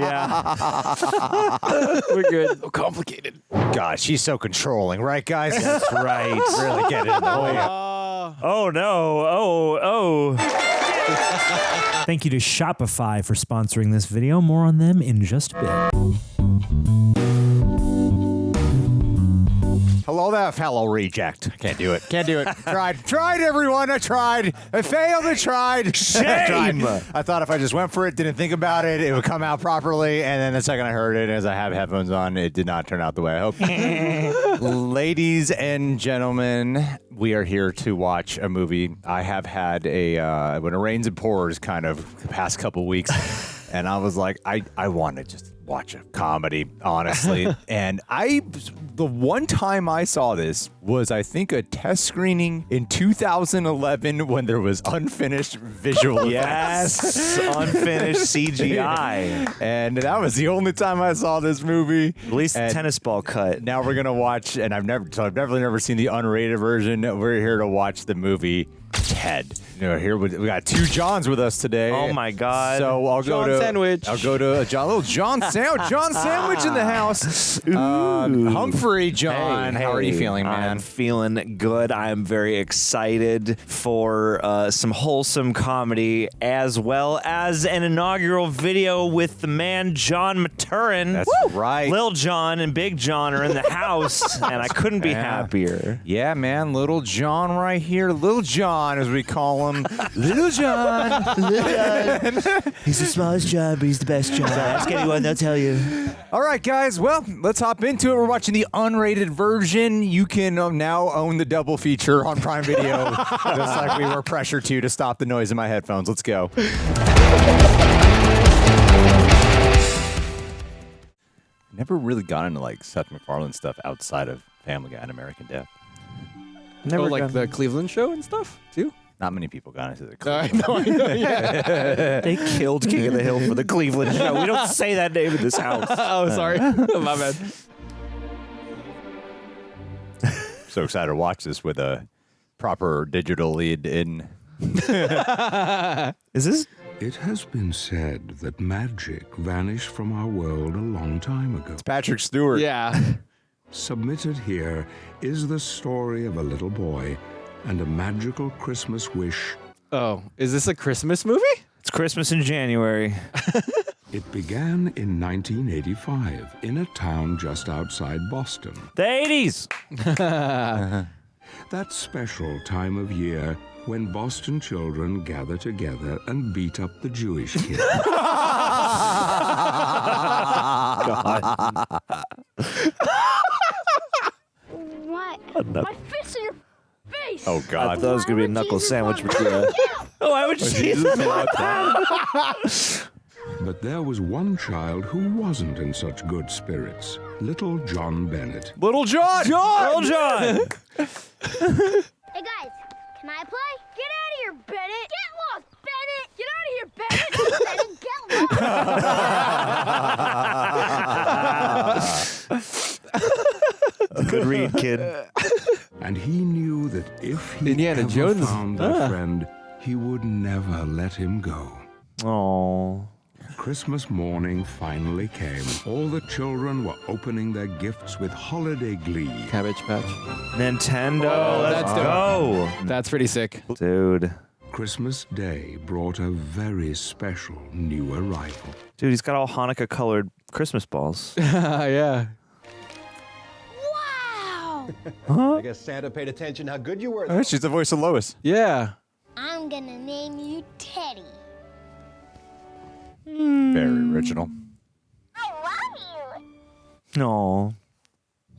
Yeah. We're good. So complicated. God, she's so controlling, right, guys? That's right. Really get it in the way. Oh, no. Oh. Thank you to Shopify for sponsoring this video. More on them in just a bit. Hello there, fellow reject. Can't do it. Can't do it. Tried, everyone. I tried. I failed. I tried. Shame. I thought if I just went for it, didn't think about it, it would come out properly. And then the second I heard it, as I have headphones on, it did not turn out the way I hoped. Ladies and gentlemen, we are here to watch a movie. I have had when it rains and pours kind of the past couple weeks. And I was like, I want to just watch a comedy, honestly. And the one time I saw this was, I think, a test screening in 2011 when there was unfinished visual effects. Yes, unfinished CGI. And that was the only time I saw this movie. At least the And tennis ball cut. now we're gonna watch, and I've definitely never seen the unrated version. We're here to watch the movie Ted. Here we got two Johns with us today. Oh my God! So I'll go to Sandwich. I'll go to a little John Sandwich. John Sandwich in the house. Humphrey, John. How are you feeling, man? I'm feeling good. I'm very excited for some wholesome comedy, as well as an inaugural video with the man Jon Maturan. That's right. Lil Jon and Big John are in the house, and I couldn't be happier. Yeah, man. Little John right here. Little John, as we call him. Little John. He's the smallest John, but he's the best John. Ask anyone, they'll tell you. All right, guys. Well, let's hop into it. We're watching the unrated version. You can now own the double feature on Prime Video, just like we were pressured to stop the noise in my headphones. Let's go. Never really got into like Seth MacFarlane stuff outside of Family Guy and American Dad. Never like the Cleveland show and stuff too. Not many people got into the I Cleveland. know. Yeah. They killed King of the Hill for the Cleveland show. We don't say that name in this house. Oh, sorry. My bad. So excited to watch this with a proper digital lead in. Is this? It has been said that magic vanished from our world a long time ago. Patrick Stewart. Yeah. Submitted here is the story of a little boy and a magical Christmas wish. Oh, is this a Christmas movie? It's Christmas in January. It began in 1985 in a town just outside Boston. The 80s. That special time of year when Boston children gather together and beat up the Jewish kid. What? My fist in your face! Oh, I God. thought it was going to be a knuckle sandwich with you. Why would Jesus? But there was one child who wasn't in such good spirits. Little John Bennett. Little John. Little John. Hey guys, can I play? Get out of here, Bennett! Get lost, Bennett! Get out of here, Bennett! Bennett, get lost! Good read, kid. And he knew that if he Indiana ever Jones. found that friend, he would never let him go. Oh. Christmas morning finally came. All the children were opening their gifts with holiday glee. Cabbage Patch. Nintendo. Oh, Let's that's go. That's pretty sick. Dude. Christmas Day brought a very special new arrival. Dude, he's got all Hanukkah colored Christmas balls. Yeah. Wow! I guess Santa paid attention how good you were. Oh, she's the voice of Lois. Yeah. I'm gonna name you Teddy. Very original. I love you! No.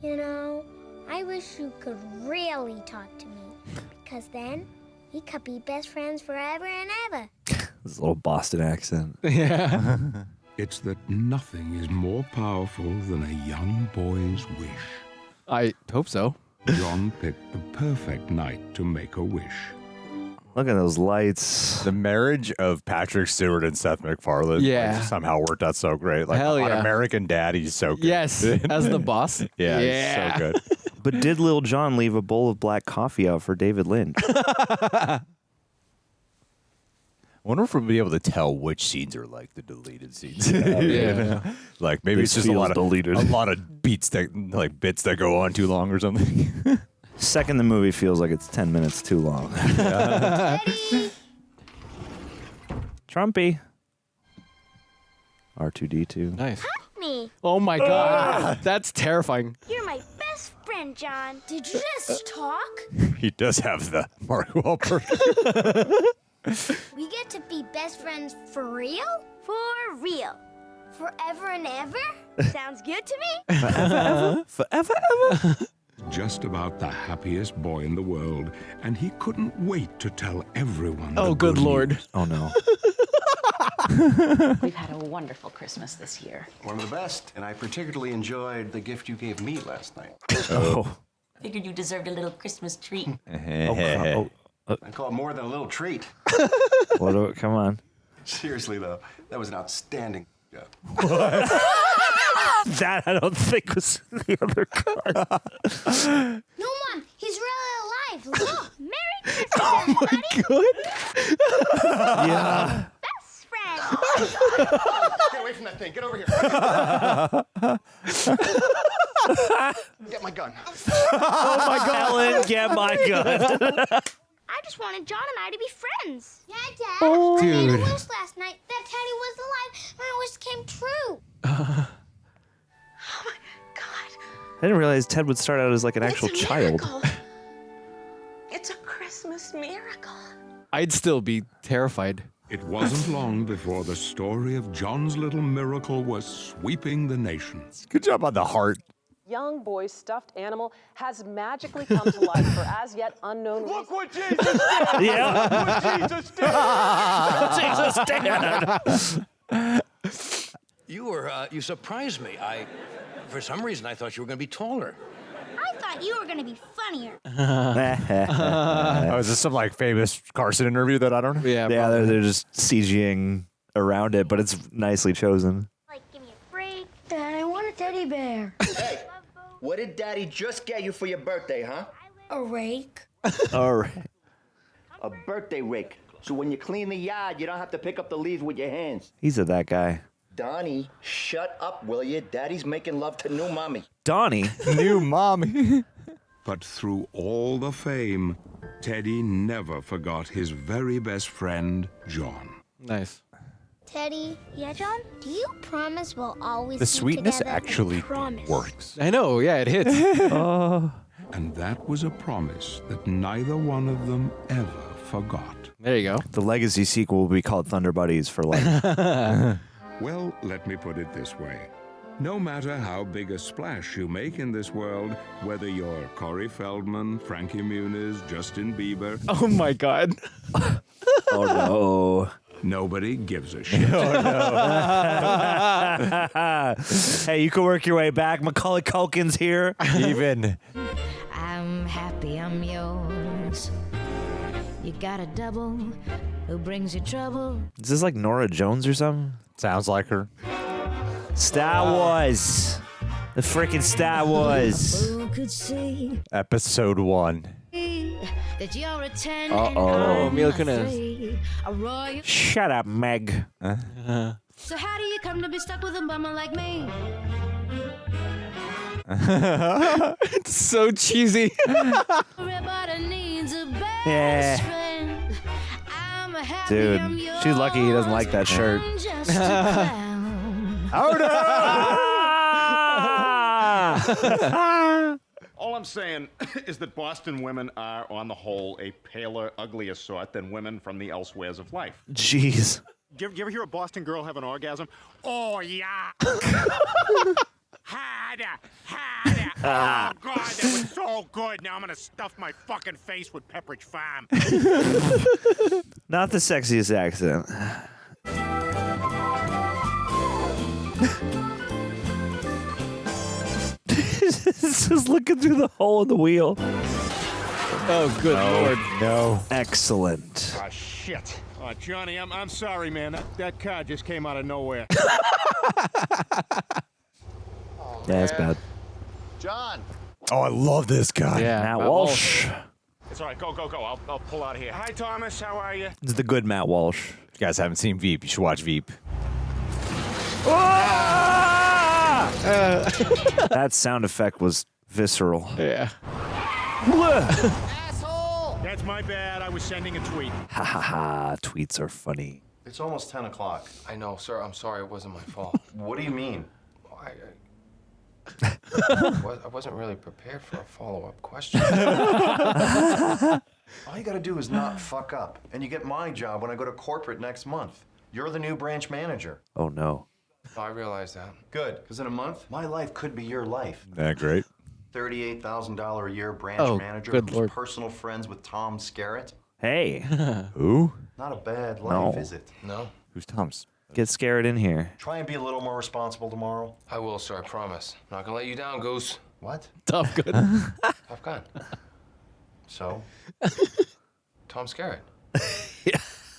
You know, I wish you could really talk to me, because then we could be best friends forever and ever. This little Boston accent. Yeah. It's that nothing is more powerful than a young boy's wish. I hope so. John picked the perfect night to make a wish. Look at those lights. The marriage of Patrick Stewart and Seth MacFarlane Yeah. somehow worked out so great. Like Hell on yeah. American Dad, he's so good. Yes, as the boss. Yeah, Yeah. he's so good. But did Lil Jon leave a bowl of black coffee out for David Lynch? wonder if we'll be able to tell which scenes are like the deleted scenes. Yeah. Like maybe This it's just feels deleted. a lot of beats that like bits that go on too long or something. Second, the movie feels like it's 10 minutes too long. Trumpy. R2D2. Nice. Me. Oh my god. That's terrifying. You're my best friend, John. Did you just talk? He does have the Mark Wahlberg. We get to be best friends for real? For real. Forever and ever? Sounds good to me. Forever, ever. Just about the happiest boy in the world, and he couldn't wait to tell everyone. Oh, the good lord. news. Oh, no. We've had a wonderful Christmas this year. One of the best, and I particularly enjoyed the gift you gave me last night. Oh. Figured you deserved a little Christmas treat. Oh, I call it more than a little treat. Come on. Seriously, though, that was an outstanding job. That I don't think was the other card. No, Mom, he's really alive. Look, Merry Christmas, everybody. Good. Yeah. Best friend. Get away from that thing. Get over here. Get my gun. Oh my God. Ellen, get my gun. I just wanted John and I to be friends. Yeah, Dad. Oh, I made a dude. wish last night that Teddy was alive. My wish came true. Oh my God. I didn't realize Ted would start out as like an actual It's a child. miracle. It's a Christmas miracle. I'd still be terrified. It wasn't long before the story of John's little miracle was sweeping the nation. Good job on the heart. Young boy's stuffed animal has magically come to life for as yet unknown reasons. Look what Jesus did! Yeah. Look what Jesus did! Jesus did. You surprised me. For some reason, I thought you were going to be taller. I thought you were going to be funnier. Oh, is this some like famous Carson interview that I don't know? Yeah. Yeah, they're just CGing around it, but it's nicely chosen. Like, give me a break. Dad, I want a teddy bear. Hey, what did Daddy just get you for your birthday, huh? A rake. All right. A birthday rake. So when you clean the yard, you don't have to pick up the leaves with your hands. He's that guy. Donnie, shut up, will you? Daddy's making love to new mommy. Donnie. New mommy. But through all the fame, Teddy never forgot his very best friend, John. Nice. Teddy. Yeah, John? Do you promise we'll always The be sweetness together? actually Promise. works. I know. Yeah, it hits. And that was a promise that neither one of them ever forgot. There you go. The legacy sequel will be called Thunder Buddies for life. Well, let me put it this way. No matter how big a splash you make in this world, whether you're Corey Feldman, Frankie Muniz, Justin Bieber, Oh my god. Oh no. nobody gives a shit. Hey, you can work your way back. Macaulay Culkin's here. Even. I'm happy I'm yours. You got a double who brings you trouble. Is this like Nora Jones or something? Sounds like her. Star Wars. The freaking Star Wars. Who could see Episode 1. that you're a 10 Uh-oh. and Mila I'm Kunis. a 3, a royal. Shut up, Meg. So how do you come to be stuck with a bummer like me? It's so cheesy. Everybody needs a best Yeah. friend. I'm a happy Dude, I'm she's lucky he doesn't like that shirt. I'm just a clown. Oh no! All I'm saying is that Boston women are, on the whole, a paler, uglier sort than women from the elsewheres of life. Jeez. Do you ever hear a Boston girl have an orgasm? Oh, yeah. Harder. Oh, God, that was so good. Now I'm going to stuff my fucking face with Pepperidge Farm. Not the sexiest accent. It's just looking through the hole in the wheel. Oh, good lord. No. Excellent. Oh, shit. Oh, Johnny, I'm sorry, man. That car just came out of nowhere. Yeah, that's bad. John, Oh, I love this guy. Yeah. Matt Walsh. It's all right. Go. I'll pull out of here. Hi, Thomas. How are you? It's the good Matt Walsh. If you guys haven't seen Veep, you should watch Veep. That sound effect was visceral. Yeah. Asshole! That's my bad. I was sending a tweet. Ha ha ha. Tweets are funny. It's almost 10 o'clock. I know, sir. I'm sorry. It wasn't my fault. What do you mean? I wasn't really prepared for a follow-up question. All you gotta do is not fuck up, and you get my job when I go to corporate next month. You're the new branch manager. Oh no. I realize that. Good, because in a month, my life could be your life. Yeah, great. $38,000 a year branch manager good who's Lord. personal friends with Tom Skerritt. Hey. Who? Not a bad life, No. is it? No. Who's Tom's? Get scared in here. Try and be a little more responsible tomorrow. I will, sir. I promise. Not gonna let you down, Goose. What? Tough gun. Tough gun. So? Tom Skerritt.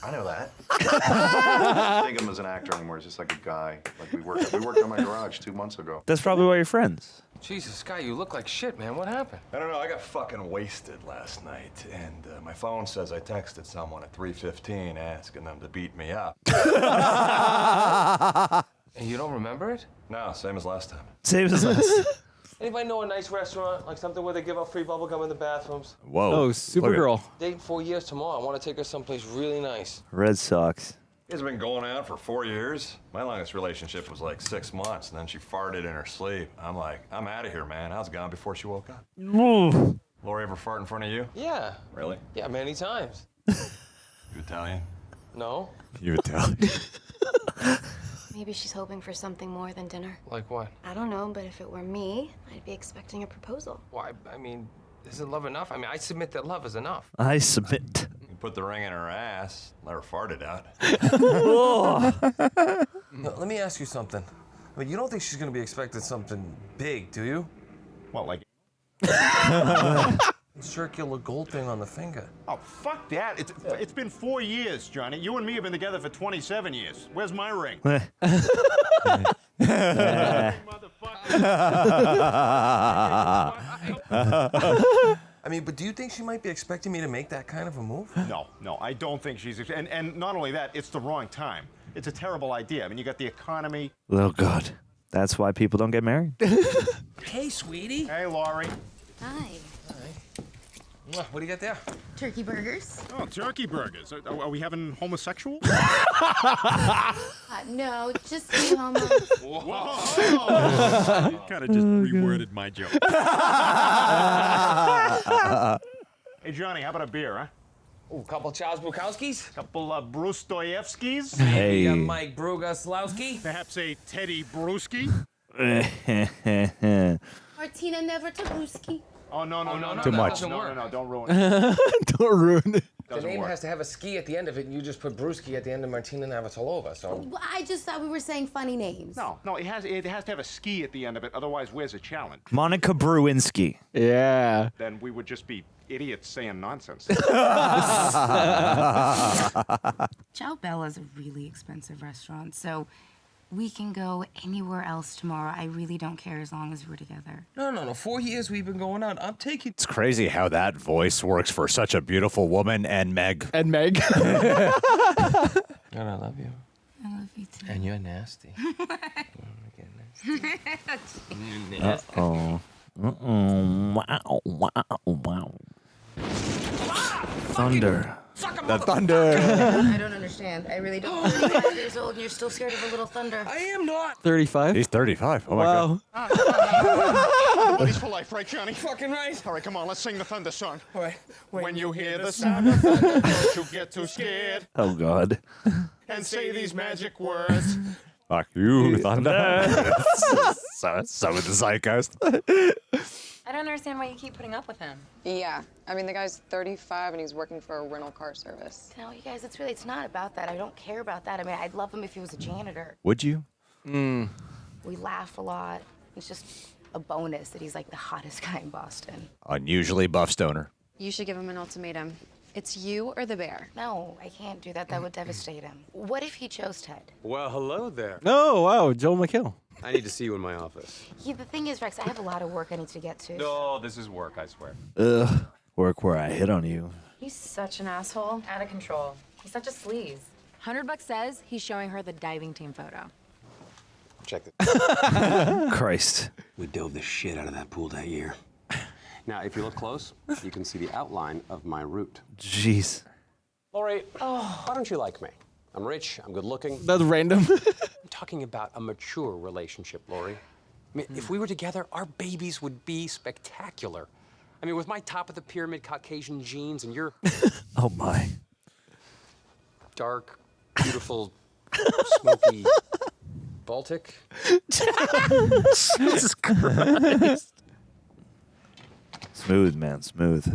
I know that. I think of him as an actor anymore. He's just like a guy. Like we worked on my garage 2 months ago. That's probably why you're friends. Jesus, Scott, you look like shit, man. What happened? I don't know. I got fucking wasted last night, and my phone says I texted someone at 3:15 asking them to beat me up. And you don't remember it? No, same as last time. Same as us. Anybody know a nice restaurant, like something where they give out free bubble gum in the bathrooms? Whoa. Oh, Supergirl. Dating 4 years tomorrow. I want to take her someplace really nice. Red Sox. You guys have been going out for 4 years. My longest relationship was like 6 months, and then she farted in her sleep. I'm like, I'm out of here, man. I was gone before she woke up. Lori ever fart in front of you? Yeah. Really? Yeah, many times. You Italian? No? You Italian. Maybe she's hoping for something more than dinner. Like what? I don't know, but if it were me, I'd be expecting a proposal. Why? I mean, isn't love enough? I mean, I submit that love is enough. I submit. You put the ring in her ass, let her fart it out. No, let me ask you something. I mean, you don't think she's gonna be expecting something big, do you? What, like? Circular gold thing on the finger. Oh, fuck that. It's been 4 years, Johnny. You and me have been together for 27 years. Where's my ring? I mean, but do you think she might be expecting me to make that kind of a move? No, I don't think she's... And not only that, it's the wrong time. It's a terrible idea. I mean, you got the economy. Oh, God. That's why people don't get married. Hey, sweetie. Hey, Laurie. Hi. What do you got there? Turkey burgers? Oh, turkey burgers. Are we having homosexual? No, just two homos. Whoa! You kind of just reworded my joke. Hey, Johnny, how about a beer, huh? Ooh, couple Charles Bukowskis? Couple Brustoyevskis? Hey. Mike Brugoslowski? Perhaps a Teddy Bruschi? Martina Nevertobruski. Oh, no. Too much. No, don't ruin it. Don't ruin it. The name has to have a ski at the end of it, and you just put Brewski at the end of Martina Navratilova, so... Well, I just thought we were saying funny names. No, it has to have a ski at the end of it, otherwise where's a challenge? Monica Brewinski. Yeah. Then we would just be idiots saying nonsense. Ciao Bella's a really expensive restaurant, so we can go anywhere else tomorrow. I really don't care as long as we're together. No. 4 years we've been going out. I'm taking... It's crazy how that voice works for such a beautiful woman and Meg. And Meg. God, I love you. I love you too. And you're nasty. Uh-oh. Wow. Thunder. The thunder. I don't understand. I really don't. 35 years old and you're still scared of a little thunder. I am not. 35? He's 35. Oh, my wow. God. Buddies for life, right, Johnny? Fucking right. All right, come on, let's sing the thunder song. All right. When you hear the sound of thunder, don't you get too scared Oh, God. and say these magic words. Fuck you, thunder. Some of the zeitgeist. I don't understand why you keep putting up with him. Yeah, I mean, the guy's 35 and he's working for a rental car service. No, you guys, it's not about that. I don't care about that. I mean, I'd love him if he was a janitor. Would you? We laugh a lot. It's just a bonus that he's like the hottest guy in Boston. Unusually buff stoner. You should give him an ultimatum. It's you or the bear. No, I can't do that. That would devastate him. What if he chose Ted? Well, hello there. Oh, wow. Joel McHale. I need to see you in my office. Yeah, the thing is, Rex, I have a lot of work I need to get to. No, this is work, I swear. Ugh. Work where I hit on you. He's such an asshole. Out of control. He's such a sleaze. $100 says he's showing her the diving team photo. Check it. Christ. We dove the shit out of that pool that year. Now, if you look close, you can see the outline of my route. Jeez. Lori, why don't you like me? I'm rich, I'm good looking. That's random. I'm talking about a mature relationship, Lori. I mean, if we were together, our babies would be spectacular. I mean, with my top of the pyramid Caucasian genes and your Oh my. dark, beautiful, smoky Baltic. Jesus Christ. Smooth, man, smooth.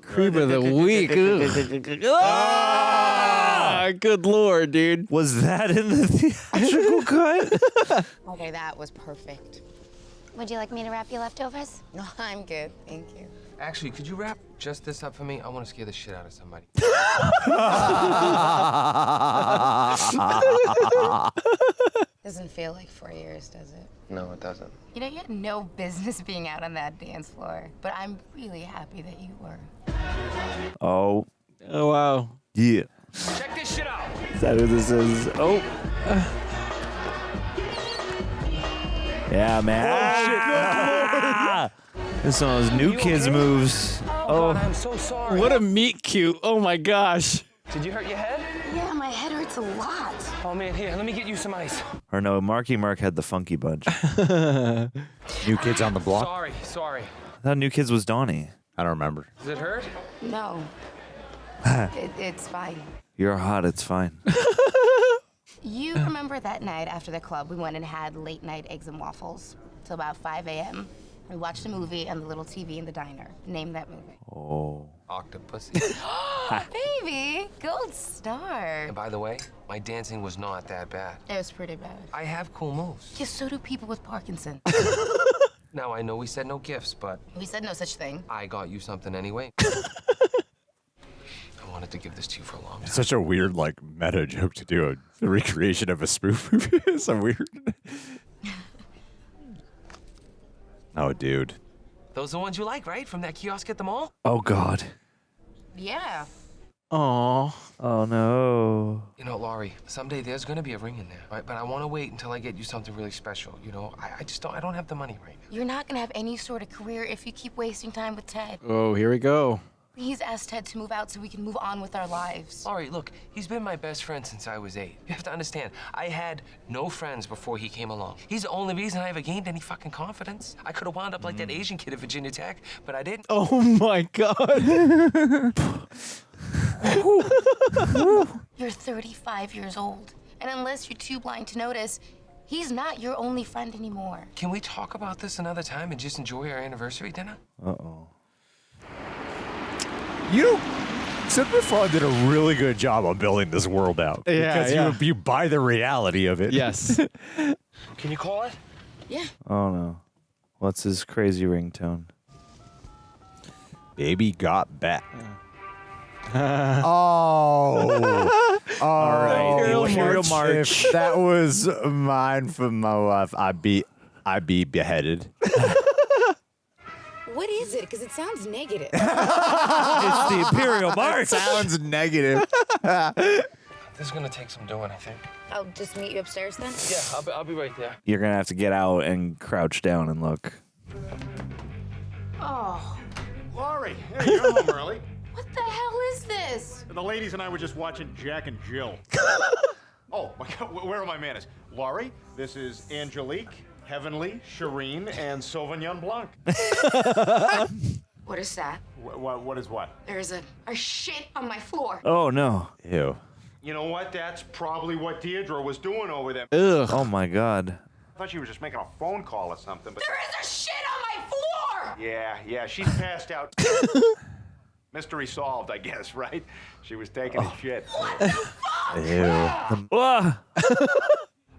Cream of the week. Good lord, dude. Was that in the theatrical cut? Okay, that was perfect. Would you like me to wrap your leftovers? No, I'm good. Thank you. Actually, could you wrap just this up for me? I want to scare the shit out of somebody. Doesn't feel like 4 years, does it? No, it doesn't. You know, you had no business being out on that dance floor, but I'm really happy that you were. Oh. Oh, wow. Yeah. Check this shit out. Is that who this is? Oh. Yeah, man. Ah! This is one of those new kids moves. Oh, God, I'm so sorry. What a meet cute. Oh my gosh. Did you hurt your head? Yeah, my head hurts a lot. Oh, man, here, let me get you some ice. Or no, Marky Mark had the funky bunch. New Kids on the Block. Sorry. I thought New Kids was Donnie. I don't remember. Does it hurt? No. It's fine. You're hot, it's fine. You remember that night after the club, we went and had late night eggs and waffles till about 5 a.m. We watched a movie on the little TV in the diner. Name that movie. Oh. Octopussy. Baby, gold star. And by the way, my dancing was not that bad. It was pretty bad. I have cool moves. Yeah, so do people with Parkinson's. Now, I know we said no gifts, but We said no such thing. I got you something anyway. I wanted to give this to you for a long time. Such a weird, like, meta joke to do. A recreation of a spoof movie. It's so weird. Oh, dude. Those are the ones you like, right? From that kiosk at the mall? Oh, God. Yeah. Aw. Oh, no. You know, Laurie, someday there's gonna be a ring in there, right? But I want to wait until I get you something really special. You know, I just don't. I don't have the money right now. You're not gonna have any sort of career if you keep wasting time with Ted. Oh, here we go. Please ask Ted to move out so we can move on with our lives. Laurie, look, he's been my best friend since I was 8. You have to understand, I had no friends before he came along. He's the only reason I ever gained any fucking confidence. I could have wound up like that Asian kid at Virginia Tech, but I didn't. Oh my God. You're 35 years old, and unless you're too blind to notice, he's not your only friend anymore. Can we talk about this another time and just enjoy our anniversary dinner? Uh-oh. Seth MacFarlane did a really good job on building this world out. Yeah, because you buy the reality of it. Yes. Can you call it? Yeah. Oh, no. What's his crazy ringtone? Baby got back. Oh. All right. Imperial March. If that was mine from my wife, I'd be beheaded. What is it? Because it sounds negative. It's the Imperial March. Sounds negative. This is gonna take some doing, I think. I'll just meet you upstairs then? Yeah, I'll be right there. You're going to have to get out and crouch down and look. Oh, Laurie, hey, you're home early. what the hell is this? The ladies and I were just watching Jack and Jill. Oh, my God, where are my manners? Laurie, this is Angelique, Heavenly, Shireen, and Sauvignon Blanc. What is that? What is what? There's a shit on my floor. Oh, no. Ew. You know what? That's probably what Deirdre was doing over there. Ugh. Oh, my God. I thought she was just making a phone call or something, but... There is a shit on my floor! Yeah, she's passed out. Mystery solved, I guess, right? She was taking a shit. Ew.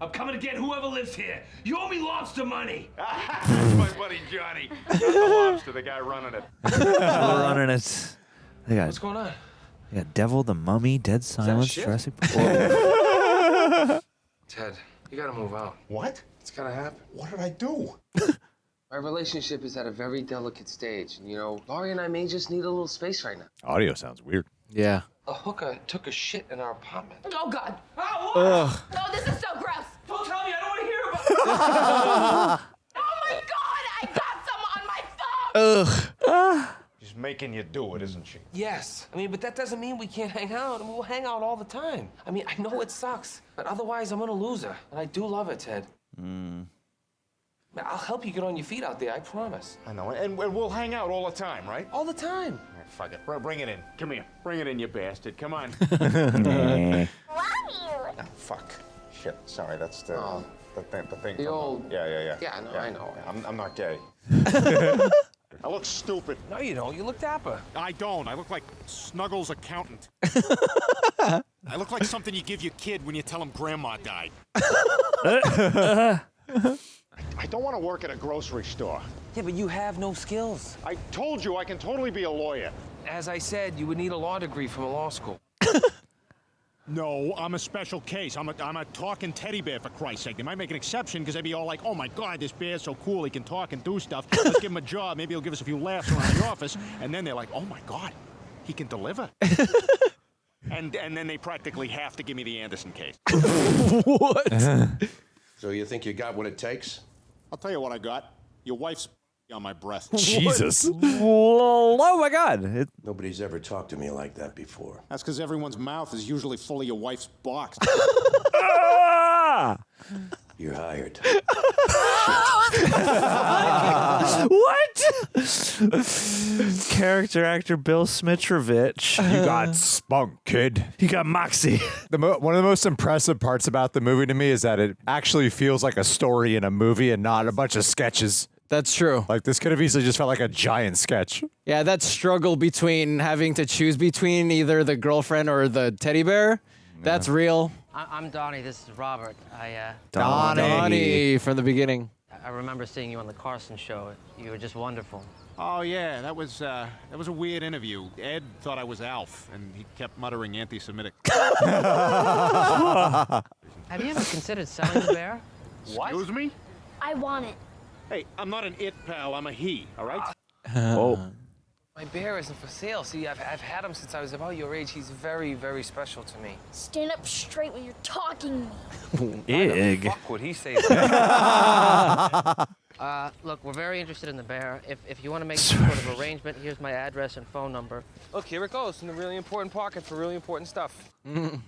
I'm coming to get whoever lives here. You owe me lobster money. That's my buddy Johnny. Not the lobster, the guy running it. Running it. They got, What's going on? they got Devil, the Mummy, Dead Silence, shit? Jurassic Ted, you gotta move out. What? It's gotta happen. What did I do? My relationship is at a very delicate stage. You know, Laurie and I may just need a little space right now. Audio sounds weird. Yeah. A hooker took a shit in our apartment. Oh, God. Oh, Ugh. No, this is so gross. Don't tell me. I don't want to hear about it. Oh, my God. I got some on my thumb. Ugh. She's making you do it, isn't she? Yes. I mean, but that doesn't mean we can't hang out. I mean, we'll hang out all the time. I mean, I know it sucks, but otherwise I'm going to lose her. And I do love her, Ted. Man, I'll help you get on your feet out there, I promise. I know, and we'll hang out all the time, right? All the time. All right, fuck it. Bring it in. Come here. Bring it in, you bastard. Come on. Love you. Oh, fuck. Shit. Sorry, that's the thing. The old... Yeah. Yeah, I know. I'm not gay. I look stupid. No, you don't. You look dapper. I don't. I look like Snuggles' accountant. I look like something you give your kid when you tell him grandma died. I don't want to work at a grocery store. Yeah, but you have no skills. I told you I can totally be a lawyer. As I said, you would need a law degree from a law school. No, I'm a special case. I'm a talking teddy bear, for Christ's sake. They might make an exception because they'd be all like, oh my God, this bear's so cool, he can talk and do stuff. Let's give him a job. Maybe he'll give us a few laughs around the office. And then they're like, oh my God, he can deliver. and then they practically have to give me the Anderson case. What? So you think you got what it takes? I'll tell you what I got. Your wife's on my breath. Jesus. Oh my God. Nobody's ever talked to me like that before. That's because everyone's mouth is usually full of your wife's box. You're hired. What? Character actor Bill Smitrovich. You got spunk, kid. You got moxie. One of the most impressive parts about the movie to me is that it actually feels like a story in a movie and not a bunch of sketches. That's true. Like, this could have easily just felt like a giant sketch. Yeah, that struggle between having to choose between either the girlfriend or the teddy bear, that's real. I'm Donnie. This is Robert. Donnie from the beginning. I remember seeing you on the Carson show. You were just wonderful. Oh, yeah, that was a weird interview. Ed thought I was Alf, and he kept muttering anti-Semitic. Have you ever considered selling the bear? What? Excuse me? I want it. Hey, I'm not an it, pal. I'm a he, all right? My bear isn't for sale. See, I've had him since I was about your age. He's very, very special to me. Stand up straight when you're talking to me. Ig. Fuck would he say Look, we're very interested in the bear. If you want to make some sort of arrangement, here's my address and phone number. Look, here it goes in a really important pocket for really important stuff. You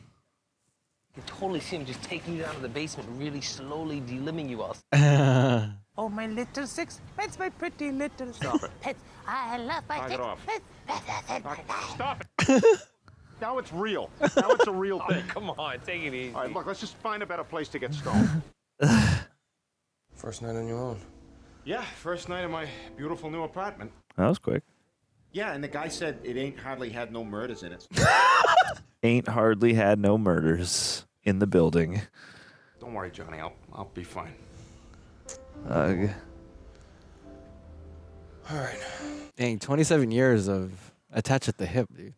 can totally see him just taking you down to the basement, really slowly delimbing you all. Oh, my little six pets, my pretty little Stop it. pets. I love my Knock it off. pets. Stop it. Now it's real. Now it's a real thing. Come on, take it easy. All right, look, let's just find a better place to get stoned. First night on your own. Yeah, first night in my beautiful new apartment. That was quick. Yeah, and the guy said it ain't hardly had no murders in it. Ain't hardly had no murders in the building. Don't worry, Johnny. I'll be fine. Ugh. All right. Dang, 27 years of attached at the hip, dude.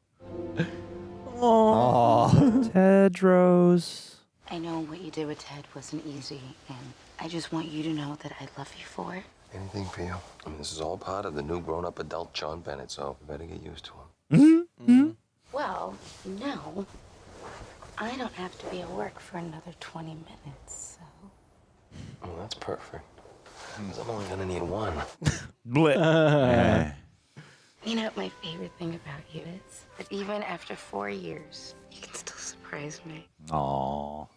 Aww. Tedros. I know what you did with Ted wasn't easy, and I just want you to know that I love you for it. Anything for you. I mean, this is all part of the new grown-up adult John Bennett, so you better get used to him. Well, no. I don't have to be at work for another 20 minutes, so... Oh, that's perfect. 'Cause I'm only gonna need one. Bleh. You know what my favorite thing about you is? That even after 4 years, you can still surprise me. Aww.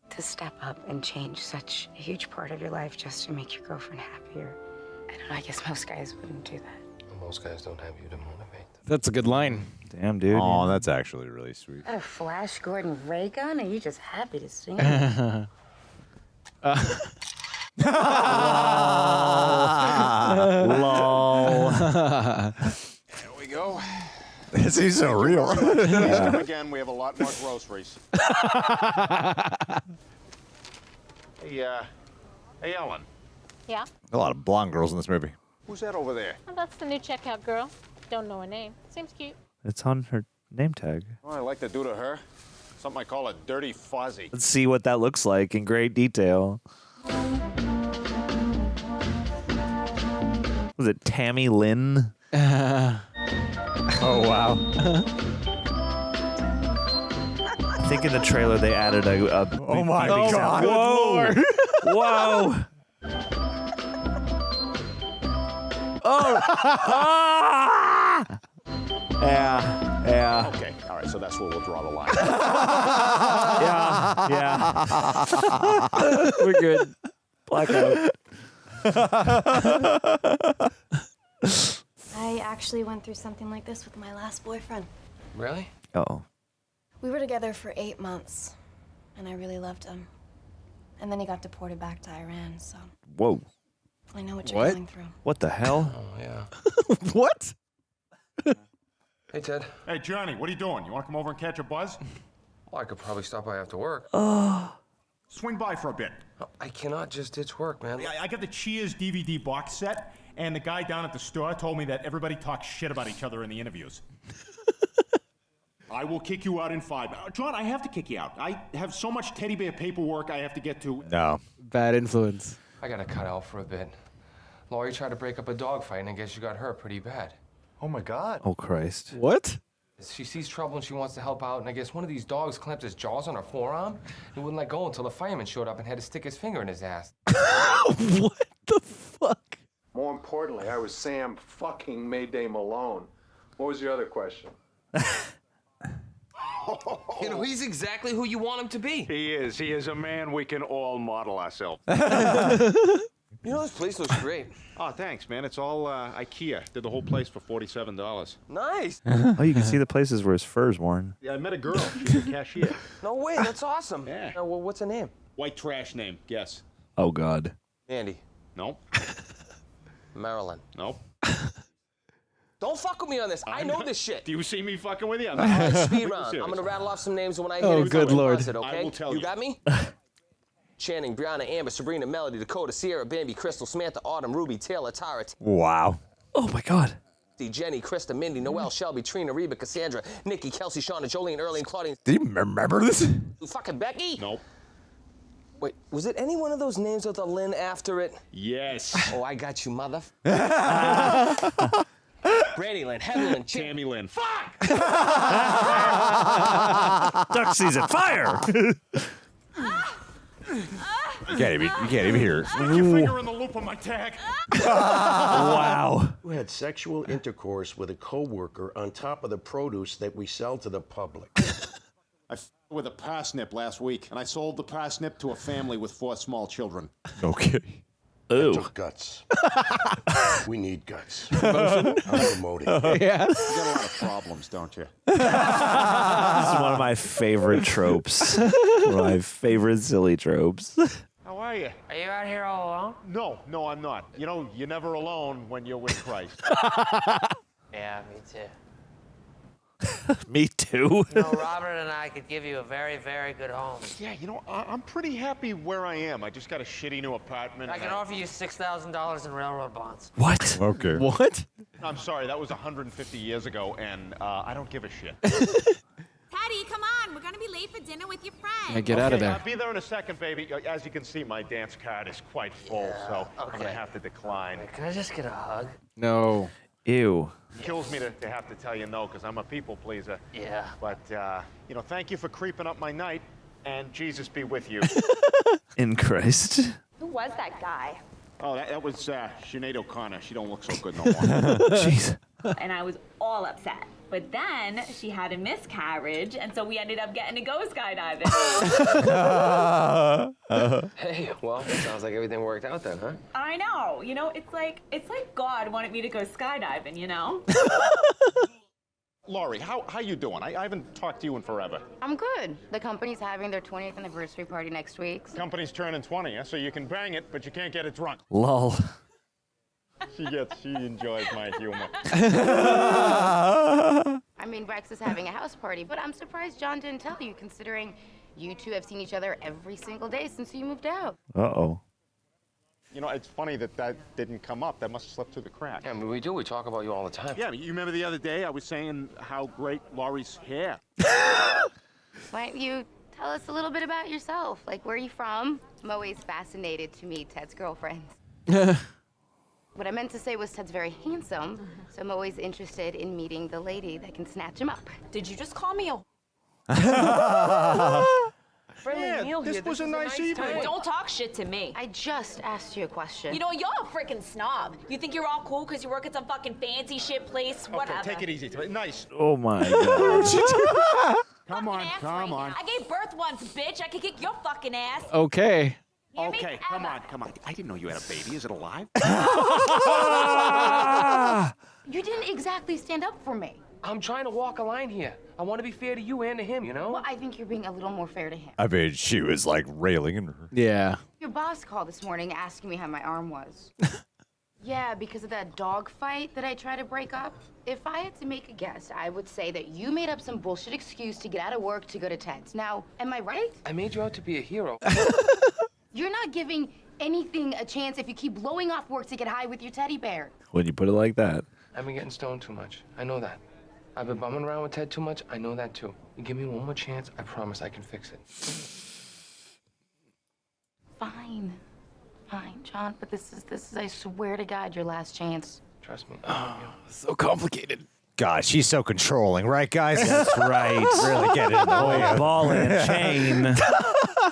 To step up and change such a huge part of your life just to make your girlfriend happier. I don't know, I guess most guys wouldn't do that. Well, most guys don't have you to motivate them. That's a good line. Damn, dude. Oh, that's actually really sweet. Is that a Flash Gordon ray gun? Or are you just happy to see me? Lol. There we go. This is so real. Again, we have a lot more groceries. Hey, Ellen. Yeah? A lot of blonde girls in this movie. Who's that over there? Oh, that's the new checkout girl. Don't know her name. Seems cute. It's on her name tag. Well, I like to do to her something I call a dirty fuzzy. Let's see what that looks like in great detail. Was it Tammy Lynn? Oh, wow. I think in the trailer they added a Oh, my God. Whoa. Whoa. Oh. Ah! Yeah. Okay, all right, so that's where we'll draw the line. Yeah. We're good. Blackout. I actually went through something like this with my last boyfriend. Really? Oh. We were together for 8 months, and I really loved him. And then he got deported back to Iran, so Whoa. I know what you're going through. What the hell? Oh, yeah. What? Hey, Ted. Hey, Johnny, what are you doing? You want to come over and catch a buzz? Well, I could probably stop by after work. Swing by for a bit. I cannot just ditch work, man. I got the Cheers DVD box set, and the guy down at the store told me that everybody talks shit about each other in the interviews. I will kick you out in 5. John, I have to kick you out. I have so much teddy bear paperwork I have to get to. No. Bad influence. I gotta cut out for a bit. Laurie tried to break up a dog fight, and I guess she got hurt pretty bad. Oh my God. Oh, Christ. What? She sees trouble and she wants to help out, and I guess one of these dogs clamped his jaws on her forearm and wouldn't let go until the fireman showed up and had to stick his finger in his ass. What the fuck? More importantly, I was Sam fucking Mayday Malone. What was your other question? You know, he's exactly who you want him to be. He is. He is a man we can all model ourselves. You know, this place looks great. Oh, thanks, man. It's all IKEA. Did the whole place for $47. Nice. Oh, you can see the places where his fur's worn. Yeah, I met a girl. She's a cashier. No way, that's awesome. Yeah. Well, what's her name? White trash name. Guess. Oh, God. Andy. Nope. Marilyn. Nope. Don't fuck with me on this. I know this shit. Do you see me fucking with you? All right, speed round. I'm gonna rattle off some names, and when I hear Oh, it, good Lord. It, okay? I will tell you. You got me? Channing, Brianna, Amber, Sabrina, Melody, Dakota, Sierra, Bambi, Crystal, Samantha, Autumn, Ruby, Taylor, Tara, Wow. Oh, my God. Jenny, Krista, Mindy, Noelle, Shelby, Trina, Reba, Cassandra, Nikki, Kelsey, Shauna, Jolene, Earlene, Claudine. Do you remember this? Fucking Becky? Nope. Wait, was it any one of those names with a Lynn after it? Yes. Oh, I got you, mother. Granny Lynn, Heather Lynn, Tammy Lynn. Fuck! Duck season, fire! You can't even hear it. Stick your finger in the loop of my tag. Wow. Who had sexual intercourse with a coworker on top of the produce that we sell to the public? I with a parsnip last week, and I sold the parsnip to a family with 4 small children. Okay. Ooh. Took guts. We need guts. I'm promoting. Yeah. You got a lot of problems, don't you? This is one of my favorite tropes. One of my favorite silly tropes. How are you? Are you out here all alone? No, I'm not. You know, you're never alone when you're with Christ. Yeah, me too. Me too. You know, Robert and I could give you a very, very good home. Yeah, you know, I'm pretty happy where I am. I just got a shitty new apartment. I can offer you $6,000 in railroad bonds. What? Okay. What? I'm sorry, that was 150 years ago, and I don't give a shit. Patty, come on. We're going to be late for dinner with your friend. Yeah, get out of there. I'll be there in a second, baby. As you can see, my dance card is quite full, so I'm going to have to decline. Can I just get a hug? No. Ew. It kills me to have to tell you no, because I'm a people pleaser. Yeah. But, you know, thank you for creeping up my night, and Jesus be with you. In Christ. Who was that guy? Oh, that was Sinead O'Connor. She don't look so good no more. Jeez. And I was all upset. But then she had a miscarriage, and so we ended up getting to go skydiving. Hey, well, sounds like everything worked out then, huh? I know. You know, it's like God wanted me to go skydiving, you know? Laurie, how you doing? I haven't talked to you in forever. I'm good. The company's having their 20th anniversary party next week. Company's turning 20, so you can bang it, but you can't get it drunk. Lol. She enjoys my humor. I mean, Rex is having a house party, but I'm surprised John didn't tell you, considering you two have seen each other every single day since you moved out. Uh-oh. You know, it's funny that didn't come up. That must have slipped through the crack. Yeah, I mean, we do. We talk about you all the time. Yeah, you remember the other day I was saying how great Laurie's hair. Why don't you tell us a little bit about yourself? Like, where are you from? I'm always fascinated to meet Ted's girlfriends. What I meant to say was Ted's very handsome, so I'm always interested in meeting the lady that can snatch him up. Did you just call me a Friendly meal here. This was a nice evening. Don't talk shit to me. I just asked you a question. You know, you're a freaking snob. You think you're all cool because you work at some fucking fancy shit place? Whatever. Okay, take it easy. Nice. Oh my god. Come on, come on. I gave birth once, bitch. I could kick your fucking ass. Okay. Okay, come on, come on. I didn't know you had a baby. Is it alive? You didn't exactly stand up for me. I'm trying to walk a line here. I want to be fair to you and to him, you know? Well, I think you're being a little more fair to him. I mean, she was like railing at her. Yeah. Your boss called this morning asking me how my arm was. Yeah, because of that dog fight that I tried to break up. If I had to make a guess, I would say that you made up some bullshit excuse to get out of work to go to Ted's. Now, am I right? I made you out to be a hero. You're not giving anything a chance if you keep blowing off work to get high with your teddy bear. When you put it like that. I've been getting stoned too much. I know that. I've been bumming around with Ted too much. I know that too. You give me one more chance, I promise I can fix it. Fine. Fine, John, but this is, I swear to God, your last chance. Trust me. So complicated. God, she's so controlling, right, guys? That's right. Really get in the way. Ball and chain.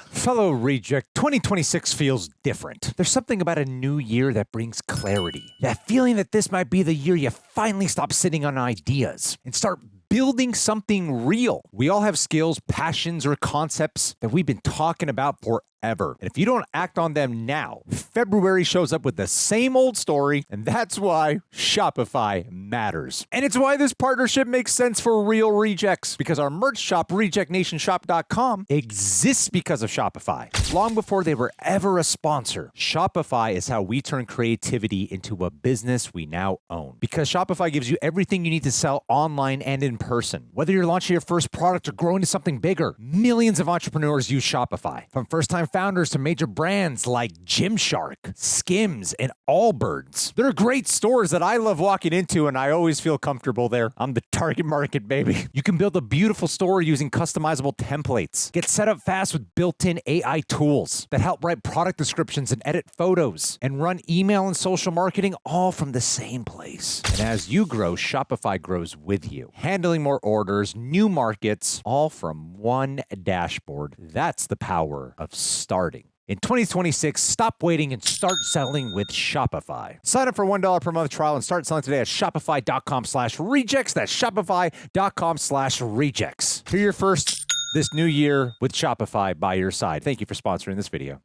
Fellow reject, 2026 feels different. There's something about a new year that brings clarity. That feeling that this might be the year you finally stop sitting on ideas and start building something real. We all have skills, passions, or concepts that we've been talking about forever. And if you don't act on them now, February shows up with the same old story, and that's why Shopify matters. And it's why this partnership makes sense for real rejects, because our merch shop, rejectnationshop.com, exists because of Shopify. Long before they were ever a sponsor, Shopify is how we turn creativity into a business we now own. Because Shopify gives you everything you need to sell online and in person. Whether you're launching your first product or growing to something bigger, millions of entrepreneurs use Shopify. From first-time founders to major brands like Gymshark, Skims, and Allbirds. They're great stores that I love walking into, and I always feel comfortable there. I'm the target market, baby. You can build a beautiful store using customizable templates. Get set up fast with built-in AI tools that help write product descriptions and edit photos, and run email and social marketing all from the same place. And as you grow, Shopify grows with you. Handling more orders, new markets, all from one dashboard. That's the power of starting. In 2026, stop waiting and start selling with Shopify. Sign up for $1 per month trial and start selling today at shopify.com/rejects. That's shopify.com/rejects. Hear your first this new year with Shopify by your side. Thank you for sponsoring this video.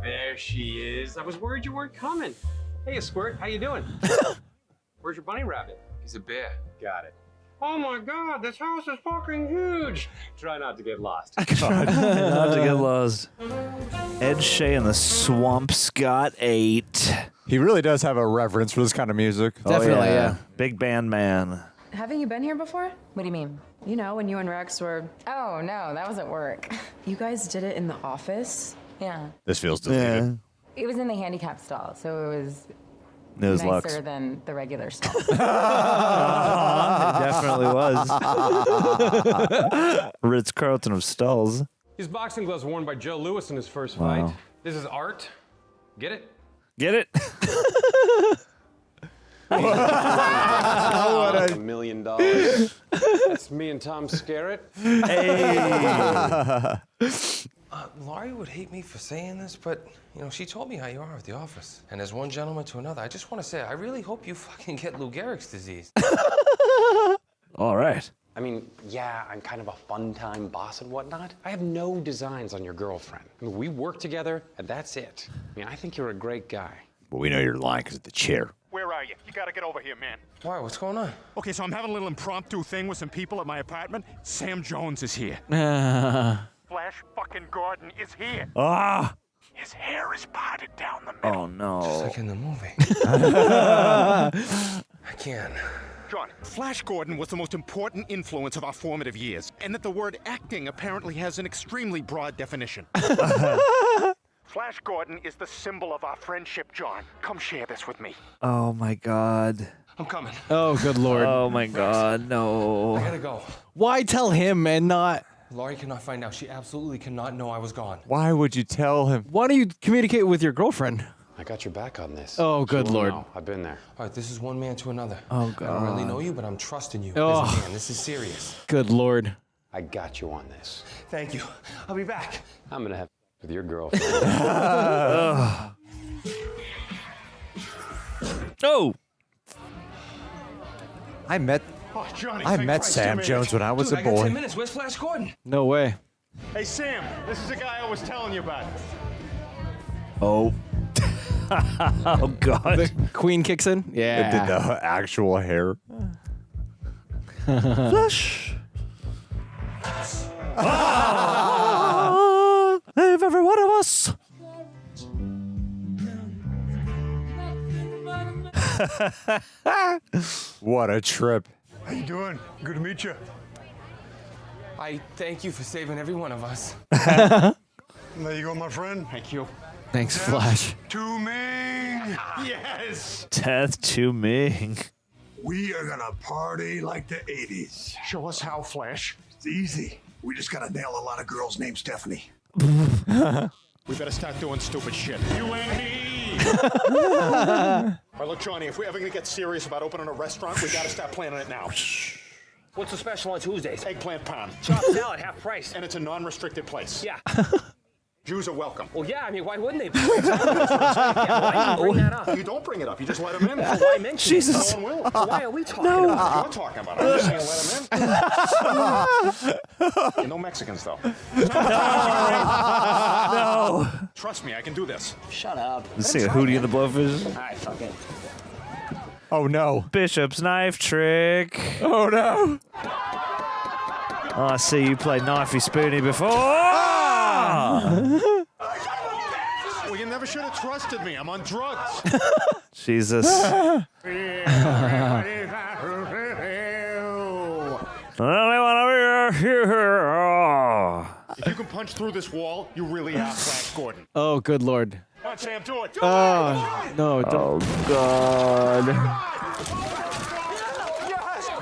There she is. I was worried you weren't coming. Hey, Squirt, how you doing? Where's your bunny rabbit? He's a bear. Got it. Oh my God, this house is fucking huge. Try not to get lost. Not to get lost. Ed Shea and the Swamps got 8. He really does have a reverence for this kind of music. Definitely, yeah. Big band man. Haven't you been here before? What do you mean? You know, when you and Rex were... Oh, no, that was at work. You guys did it in the office? Yeah. This feels deleted. It was in the handicap stall, so it was Nose nicer Lux. than the regular stall. It definitely was. Ritz-Carlton of stalls. These boxing gloves were worn by Joe Louis in his first Wow. fight. This is art. Get it? Get it? $1 million. That's me and Tom Skerritt. Hey. Laurie would hate me for saying this, but, you know, she told me how you are at the office. And as one gentleman to another, I just want to say, I really hope you fucking get Lou Gehrig's disease. All right. I mean, yeah, I'm kind of a fun-time boss and whatnot. I have no designs on your girlfriend. I mean, we work together, and that's it. I mean, I think you're a great guy. But we know you're lying because of the chair. Where are you? You gotta get over here, man. Why? What's going on? Okay, so I'm having a little impromptu thing with some people at my apartment. Sam Jones is here. Flash fucking Gordon is here. Ah. His hair is parted down the middle. Oh, no. Just like in the movie. I can't. John, Flash Gordon was the most important influence of our formative years, and that the word acting apparently has an extremely broad definition. Flash Gordon is the symbol of our friendship, John. Come share this with me. Oh, my God. I'm coming. Oh, good Lord. Oh, my God. No. I gotta go. Why tell him and not... Laurie cannot find out. She absolutely cannot know I was gone. Why would you tell him? Why don't you communicate with your girlfriend? I got your back on this. Oh, good So, Lord. no, I've been there. All right, this is one man to another. Oh, I don't really God. know you, but I'm trusting you Oh. as a man. This is serious. Good Lord. I got you on this. Thank you. I'll be back. I'm gonna have with your girlfriend. Oh. I met Johnny, I thank met Christ Sam you made Jones it. when I was Dude, a I got 10 boy. minutes. Where's Flash Gordon? No way. Hey, Sam, this is the guy I was telling you about. Oh. Oh, God. The queen kicks in? It Yeah. did the actual hair. Flush. Save every one of us. What a trip. How you doing? Good to meet you. I thank you for saving every one of us. There you go, my friend. Thank you. Thanks, Flash. To Ming. Yes. Death to Ming. We are gonna party like the 80s. Show us how, Flash. It's easy. We just gotta nail a lot of girls named Stephanie. We better start doing stupid shit. You and me. All right, look, Johnny, if we're ever gonna get serious about opening a restaurant, we gotta start planning it now. What's the special on Tuesdays? Eggplant pan. Chopped salad, half price. And it's a non-restricted place. Yeah. Jews are welcome. Well, yeah, I mean, why wouldn't they be? Why do you bring that up? You don't bring it up. You just let them in. Why mention Jesus. it? No one will. Why are we talking about You're talking about it. I'm just saying let them in. No Mexicans, though. No. Trust me, I can do this. Shut up. Let's see a Hootie and the Blowfish. All right, fuck it. Oh no. Bishop's knife trick. Oh no. Oh, I see you played Knifey Spoony before. Ah! Well, you never should have trusted me. I'm on drugs. Jesus. I only want to be here. If you can punch through this wall, you really are Flash Gordon. Oh, good Lord. Come on, Sam, do it. Do Oh, no. Don't. Oh, God.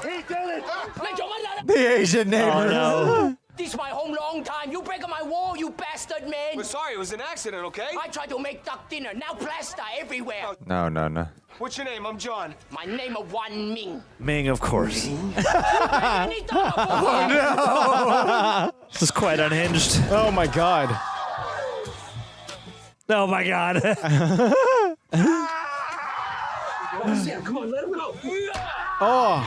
He did it. The Asian neighbor. Oh, no. This my home long time. You breaking my wall, you bastard man. We're sorry, it was an accident, okay? I tried to make duck dinner. Now plaster everywhere. No, no, no. What's your name? I'm John. My name of Wan Ming. Ming, of course. Oh, no. This is quite unhinged. Oh, my God. Oh, my God. Oh, Sam, come on, let him go. Oh.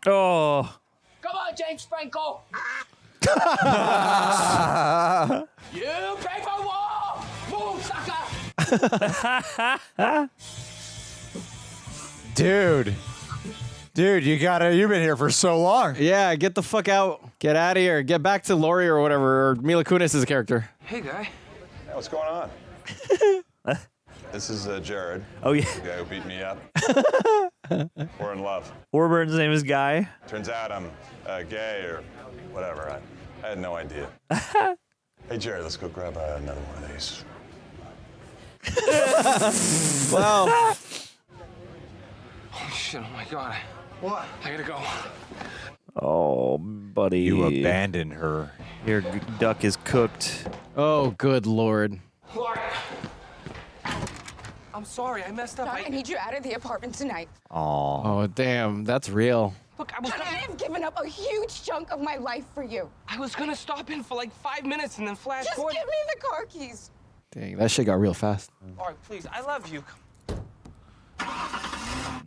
Oh. Come on, James Franco. You break my wall. Move, sucker. Dude. Dude, you've been here for so long. Yeah, get the fuck out. Get out of here. Get back to Laurie or whatever, or Mila Kunis' character. Hey, guy. Hey, what's going on? This is Jared. Oh, yeah. The guy who beat me up. We're in love. Warburn's name is Guy. Turns out I'm gay or whatever. I had no idea. Hey, Jared, let's go grab another one of these. Well. Oh, shit, oh my God. What? I gotta go. Oh, buddy. You abandoned her. Your duck is cooked. Oh, good Lord. Laurie. I'm sorry, I messed up. I need you out of the apartment tonight. Oh, damn. That's real. Look, I have given up a huge chunk of my life for you. I was gonna stop in for like 5 minutes and then Flash Just Gordon. give me the car keys. Dang, that shit got real fast. All right, please, I love you.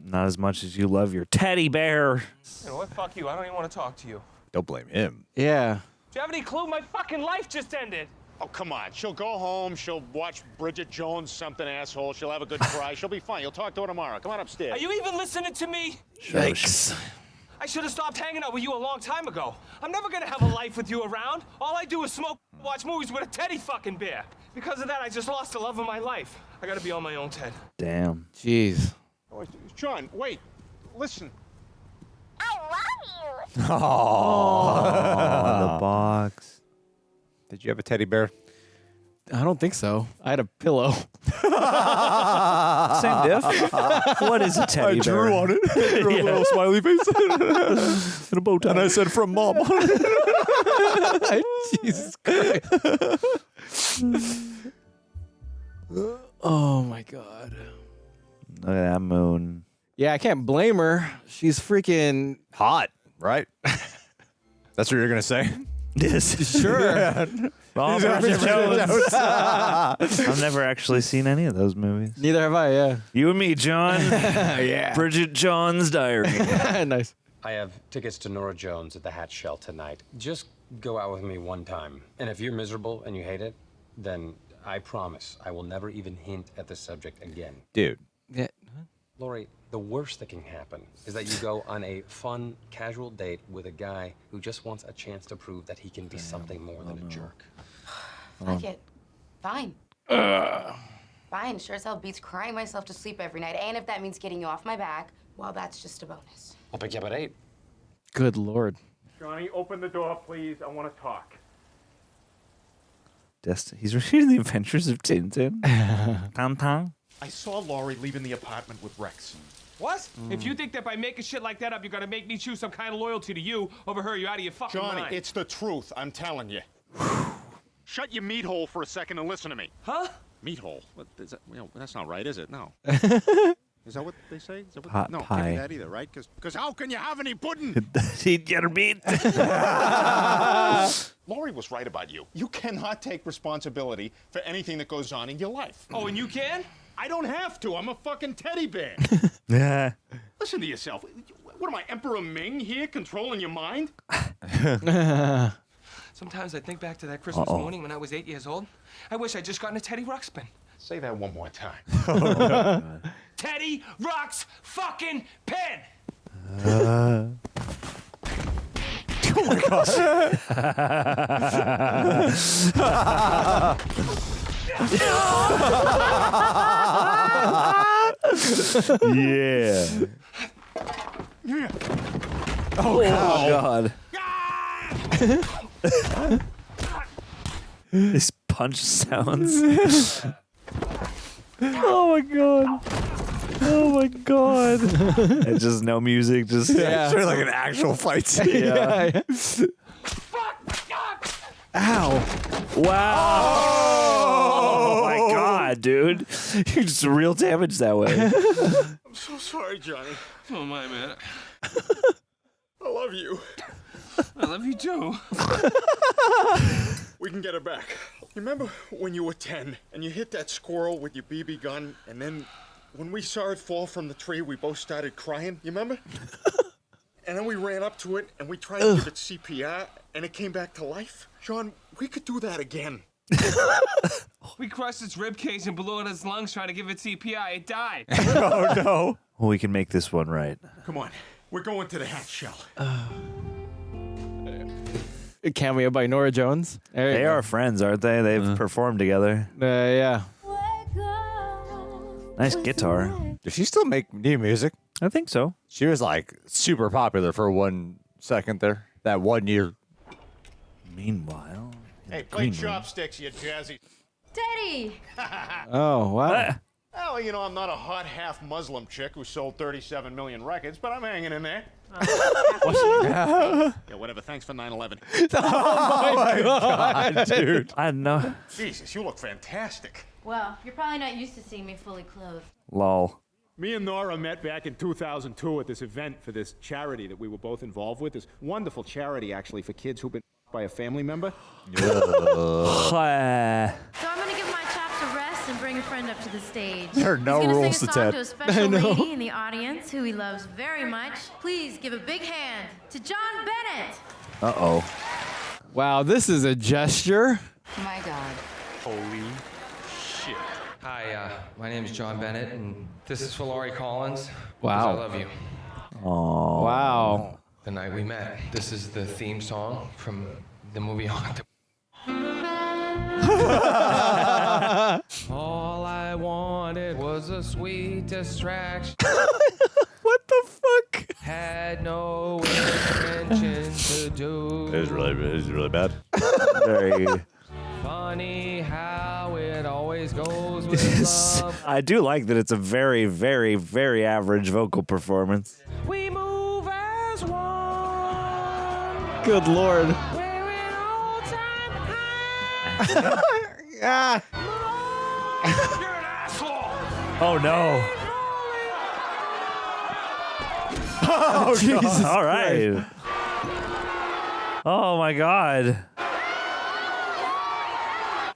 Not as much as you love your teddy bear. You know what? Fuck you. I don't even want to talk to you. Don't blame him. Yeah. Do you have any clue? My fucking life just ended. Oh, come on. She'll go home. She'll watch Bridget Jones, something asshole. She'll have a good cry. She'll be fine. You'll talk to her tomorrow. Come on upstairs. Are you even listening to me? Yikes. I should have stopped hanging out with you a long time ago. I'm never gonna have a life with you around. All I do is smoke, watch movies with a teddy fucking bear. Because of that, I just lost the love of my life. I gotta be on my own, Ted. Damn. Jeez. Oh, John, wait. Listen. Oh, the box. Did you have a teddy bear? I don't think so. I had a pillow. Same diff. What is a teddy bear? I drew on it. I drew a little smiley face. And a bow tie. And I said, from mom. Jesus Christ. Oh my God. Look at that moon. Yeah, I can't blame her. She's freaking hot, right? That's what you're gonna say? Yes. Sure. Yeah. Well, Bridget Jones. I've never actually seen any of those movies. Neither have I, yeah. You and me, John. Yeah. Bridget Jones' Diary. Nice. I have tickets to Nora Jones at the Hat Shell tonight. Just go out with me one time. And if you're miserable and you hate it, then I promise I will never even hint at the subject again. Dude. Yeah. Lori, the worst that can happen is that you go on a fun, casual date with a guy who just wants a chance to prove that he can be something more than a jerk. Fuck it. Fine. Fine. Sure as hell beats crying myself to sleep every night. And if that means getting you off my back, well, that's just a bonus. I'll pick you up at 8. Good Lord. Johnny, open the door, please. I want to talk. He's reading The Adventures of Tintin. Tom. I saw Laurie leaving the apartment with Rex. What? If you think that by making shit like that up, you're gonna make me choose some kind of loyalty to you over her, you're out of your fucking Johnny, mind. it's the truth. I'm telling you. Shut your meat hole for a second and listen to me. Huh? Meat hole? What is that? That's not right, is it? No. Is that what they say? Is that what Hot no, pie. can't be that either, right? Because how can you have any pudding? He'd get her beat. Laurie was right about you. You cannot take responsibility for anything that goes on in your life. Oh, and you can? I don't have to. I'm a fucking teddy bear. Yeah. Listen to yourself. What am I, Emperor Ming here, controlling your mind? Sometimes I think back to that Christmas morning when I was 8 years old. I wish I'd just gotten a Teddy Ruxpin. Say that one more time. Teddy Rux fucking pin! Oh my Yeah. Oh, God. His punch sounds. Oh my God. Oh my God. And just no music, just Sure, like an actual fight scene. Yeah. Ow. Wow. Oh my God, dude. You just real damage that way. I'm so sorry, Johnny. Oh my man. I love you. I love you too. We can get her back. You remember when you were 10 and you hit that squirrel with your BB gun, and then when we saw it fall from the tree, we both started crying? You remember? And then we ran up to it and we tried to give it CPR and it came back to life? John, we could do that again. We crushed its rib cage and blew out its lungs trying to give it CPI. It died. Oh no. Well, we can make this one right. Come on, we're going to the hat shell. A cameo by Nora Jones. They are friends, aren't they? They've performed together. Yeah. Nice guitar. Does she still make new music? I think so. She was like super popular for 1 second there. That 1 year. Meanwhile. Hey, play chopsticks, you jazzy. Teddy! Oh, wow. Oh, you know, I'm not a hot half Muslim chick who sold 37 million records, but I'm hanging in there. Yeah, whatever. Thanks for 9/11. Oh my God, dude. I know. Jesus, you look fantastic. Well, you're probably not used to seeing me fully clothed. Lol. Me and Nora met back in 2002 at this event for this charity that we were both involved with. This wonderful charity, actually, for kids who've been by a family member. So I'm gonna give my chops a rest and bring a friend up to the stage. There are no He's gonna rules sing to a song Ted. to a special lady in the audience who he loves very much. Please give a big hand to John Bennett. Uh-oh. Wow, this is a gesture. My God. Holy shit. Hi, my name is John Bennett, and this is for Laurie Collins. Wow. I love you. Oh. Wow. The night we met. This is the theme song from the movie Octopus. All I wanted was a sweet distraction. What the fuck? Had no intention to do. It was really bad. Very. Funny how it always goes with love. I do like that it's a very, very, very average vocal performance. We move as one. Good Lord. We're in all time high. Ah. You're an Oh, no. Oh, Jesus. All right. Oh, my God.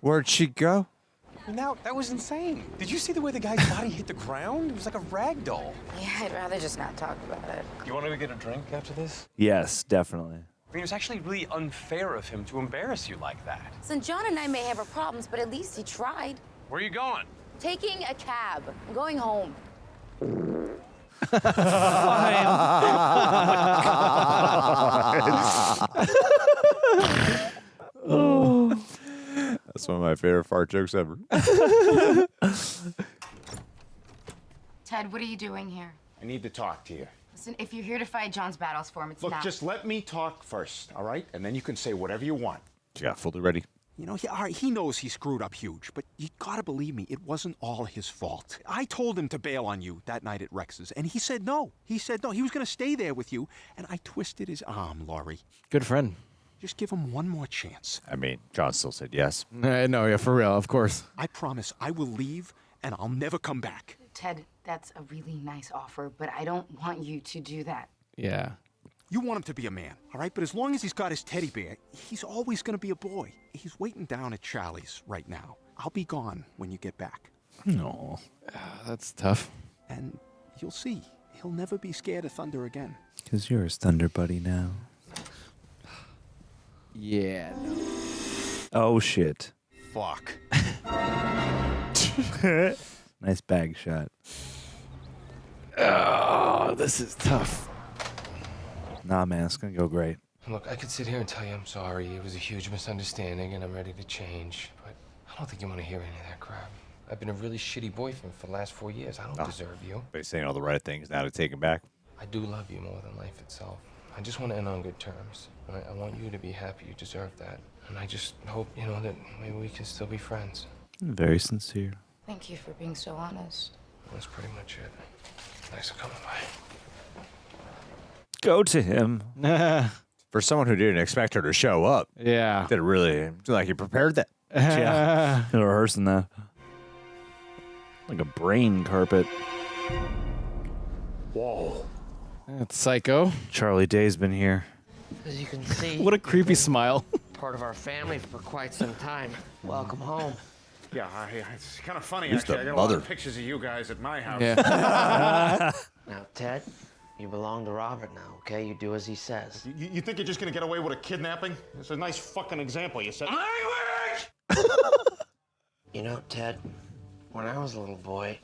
Where'd she go? Now, that was insane. Did you see the way the guy's body hit the ground? It was like a rag doll. Yeah, I'd rather just not talk about it. You want to go get a drink after this? Yes, definitely. I mean, it was actually really unfair of him to embarrass you like that. So John and I may have our problems, but at least he tried. Where are you going? Taking a cab. I'm going home. Oh. That's one of my favorite fart jokes ever. Ted, what are you doing here? I need to talk to you. Listen, if you're here to fight John's battles for him, it's Look, not. just let me talk first, all right? And then you can say whatever you want. She got fully ready. You know, all right, he knows he screwed up huge, but you gotta believe me, it wasn't all his fault. I told him to bail on you that night at Rex's, and he said no. He said no. He was gonna stay there with you, and I twisted his arm, Laurie. Good friend. Just give him one more chance. I mean, John still said yes. No, yeah, for real, of course. I promise I will leave, and I'll never come back. Ted, that's a really nice offer, but I don't want you to do that. Yeah. You want him to be a man, all right? But as long as he's got his teddy bear, he's always gonna be a boy. He's waiting down at Charlie's right now. I'll be gone when you get back. No. That's tough. And you'll see, he'll never be scared of thunder again. Because you're his thunder buddy now. Yeah. Oh, shit. Fuck. Nice bag shot. Oh, this is tough. Nah, man, it's going to go great. Look, I could sit here and tell you I'm sorry. It was a huge misunderstanding and I'm ready to change. But I don't think you want to hear any of that crap. I've been a really shitty boyfriend for the last 4 years. I don't deserve you. But he's saying all the right things now to take him back. I do love you more than life itself. I just want to end on good terms. I want you to be happy. You deserve that. And I just hope, you know, that maybe we can still be friends. Very sincere. Thank you for being so honest. That's pretty much it. Thanks for coming by. Go to him. For someone who didn't expect her to show up. Yeah. Did it really, like he prepared that. Yeah. Been rehearsing that. Like a brain carpet. Whoa. That's psycho. Charlie Day's been here. As you can see, What a creepy smile. part of our family for quite some time. Welcome home. Yeah, it's kind of funny, Who's actually. the I got a mother? lot of pictures of you guys at my house. Yeah. Now, Ted, you belong to Robert now, okay? You do as he says. You think you're just gonna get away with a kidnapping? It's a nice fucking example. You said You know, Ted, when I was a little boy,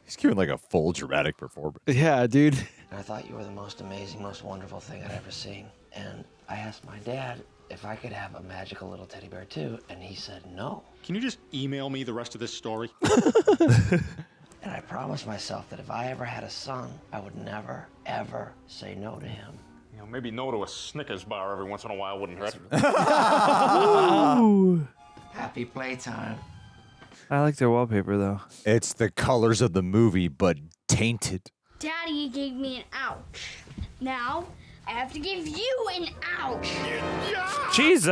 He's giving like a full dramatic performance. Yeah, dude. I thought you were the most amazing, most wonderful thing I'd ever seen. And I asked my dad if I could have a magical little teddy bear too, and he said no. Can you just email me the rest of this story? And I promised myself that if I ever had a son, I would never, ever say no to him. You know, maybe no to a Snickers bar every once in a while wouldn't hurt. Happy playtime. I like their wallpaper, though. It's the colors of the movie, but tainted. Daddy gave me an ouch. Now, I have to give you an ouch. Jesus!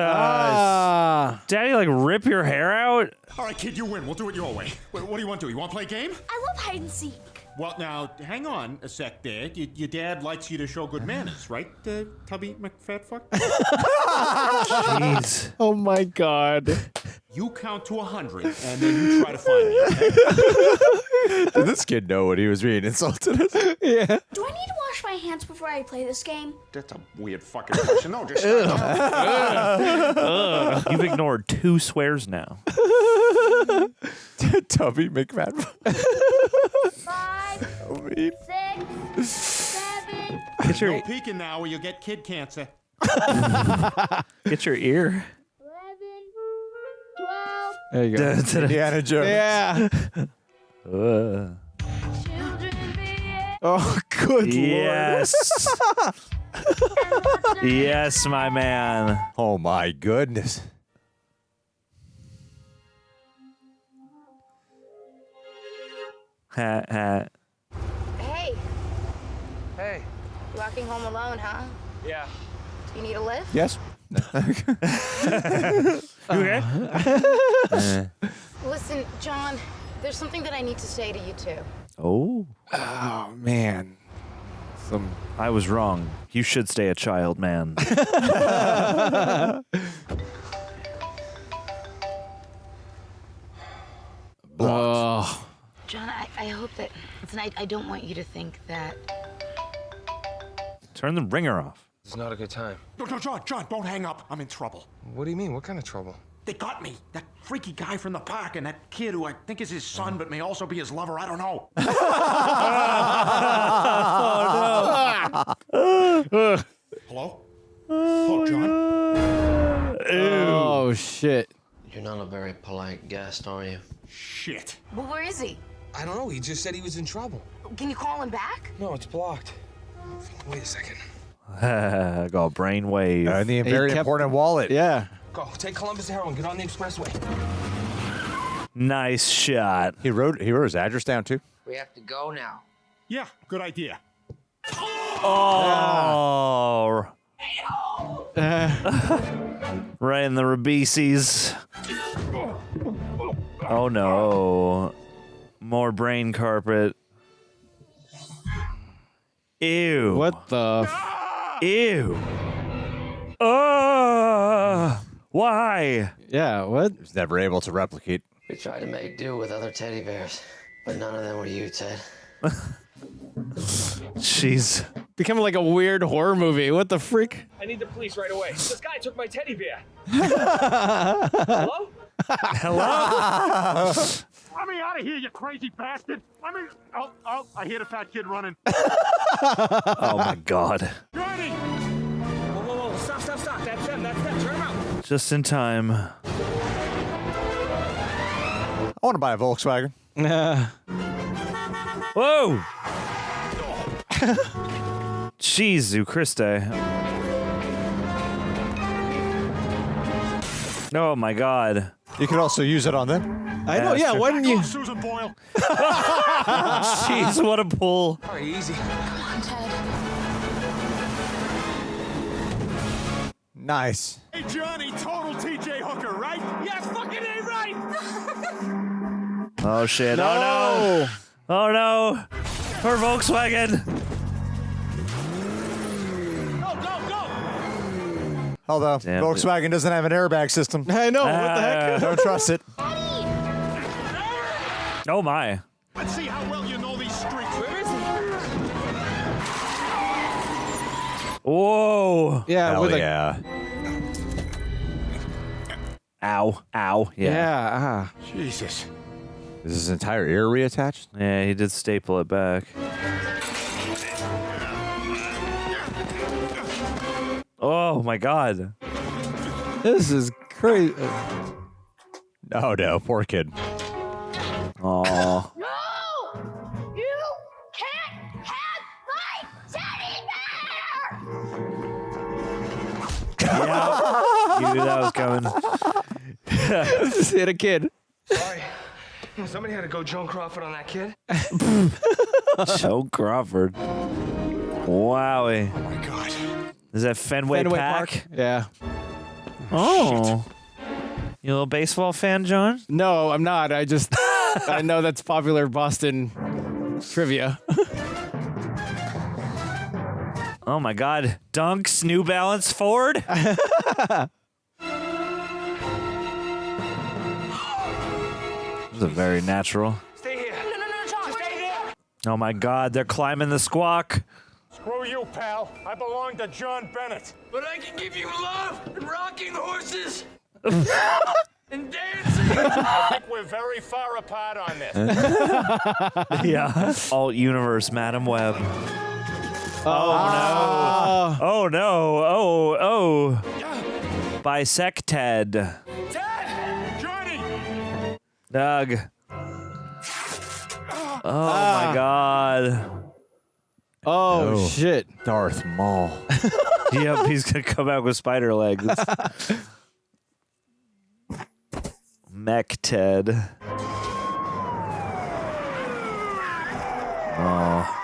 Daddy, like, rip your hair out? All right, kid, you win. We'll do it your way. What do you want to do? You want to play a game? I love hide and seek. Well, now, hang on a sec there. Your dad likes you to show good manners, right, Tubby McFatfuck? Jeez. Oh, my God. You count to 100, and then you try to find me, okay? Did this kid know when he was being insulted? Yeah. Do I need to wash my hands before I play this game? That's a weird fucking question. No, just shut up. You've ignored 2 swears now. Tubby McFadden. 5, 6, 7. Get your, No peeking now or you'll get kid cancer. get your ear. 11, 12. There you go. Indiana Jones. Yeah. Oh, good Yes. Yes, my man. Oh my goodness. Hat, hat. Hey, Hey. you walking home alone, huh? Yeah. Do you need a lift? Yes. You okay? Listen, John, There's something that I need to say to you two. Oh. Oh, man. I was wrong. You should stay a child, man. Oh. John, I hope that... Listen, I don't want you to think that... Turn the ringer off. It's not a good time. No, John, don't hang up. I'm in trouble. What do you mean? What kind of trouble? They got me. That freaky guy from the park and that kid who I think is his son but may also be his lover. I don't know. Hello? Oh, John? Oh, shit. You're not a very polite guest, are you? Shit. Well, where is he? I don't know. He just said he was in trouble. Can you call him back? No, it's blocked. Wait a second. Got brainwave. And the very important wallet. Yeah. Go. Take Columbus to Heroin. Get on the expressway. Nice shot. He wrote his address down too. We have to go now. Yeah, good idea. Oh. Right in the Rabices. Oh no. More brain carpet. Ew. What the? Ew. Why? Yeah, what? He was never able to replicate. We tried to make do with other teddy bears, but none of them were you, Ted. Jeez. Becoming like a weird horror movie. What the freak? I need the police right away. This guy took my teddy bear. Hello? Hello? Let me out of here, you crazy bastard. Let me... Oh, I hear the fat kid running. Oh, my God. Johnny! Whoa. Stop. That's them. Turn around. Just in time. I want to buy a Volkswagen. Whoa! Jeez, Christe. Oh, my God. You could also use it on them. I know, yeah, why didn't you? Susan Boyle. Jeez, what a pull. All right, easy. Come on, Ted. Nice. Hey, Johnny, total TJ Hooker, right? Yeah, fucking A right. Oh, shit. No. Oh, no. Her Volkswagen. Go. Hold on. Damn Volkswagen doesn't have an airbag system. I know. What the heck? Don't trust it. Oh, my. Let's see how well you know these streets. Where is he? Whoa. Yeah, Hell with yeah. Ow. Yeah. Yeah. Jesus. Is his entire ear reattached? Yeah, he did staple it back. Oh, my God. This is crazy. Oh, no. Poor kid. Aw. No! You can't have my teddy bear! Yeah. You knew that was coming. Just hit a kid. Sorry. Somebody had to go Joan Crawford on that kid. Joe Crawford. Wowie. Oh, my God. Is that Fenway Park? Yeah. Oh. You a little baseball fan, John? No, I'm not. I just I know that's popular Boston trivia. Oh my God. Dunks, New Balance, Ford? This is a very natural. Stay here. No, John. Stay here. Oh my God, they're climbing the squawk. Screw you, pal. I belong to John Bennett. But I can give you love and rocking horses and dancing. I think we're very far apart on this. Yeah. Alt universe, Madam Web. Oh no. Oh no. Oh. Bisected. Dad! Johnny! Doug. Oh my God. Oh, shit. Darth Maul. Yep, he's gonna come out with spider legs. Mech Ted. Oh.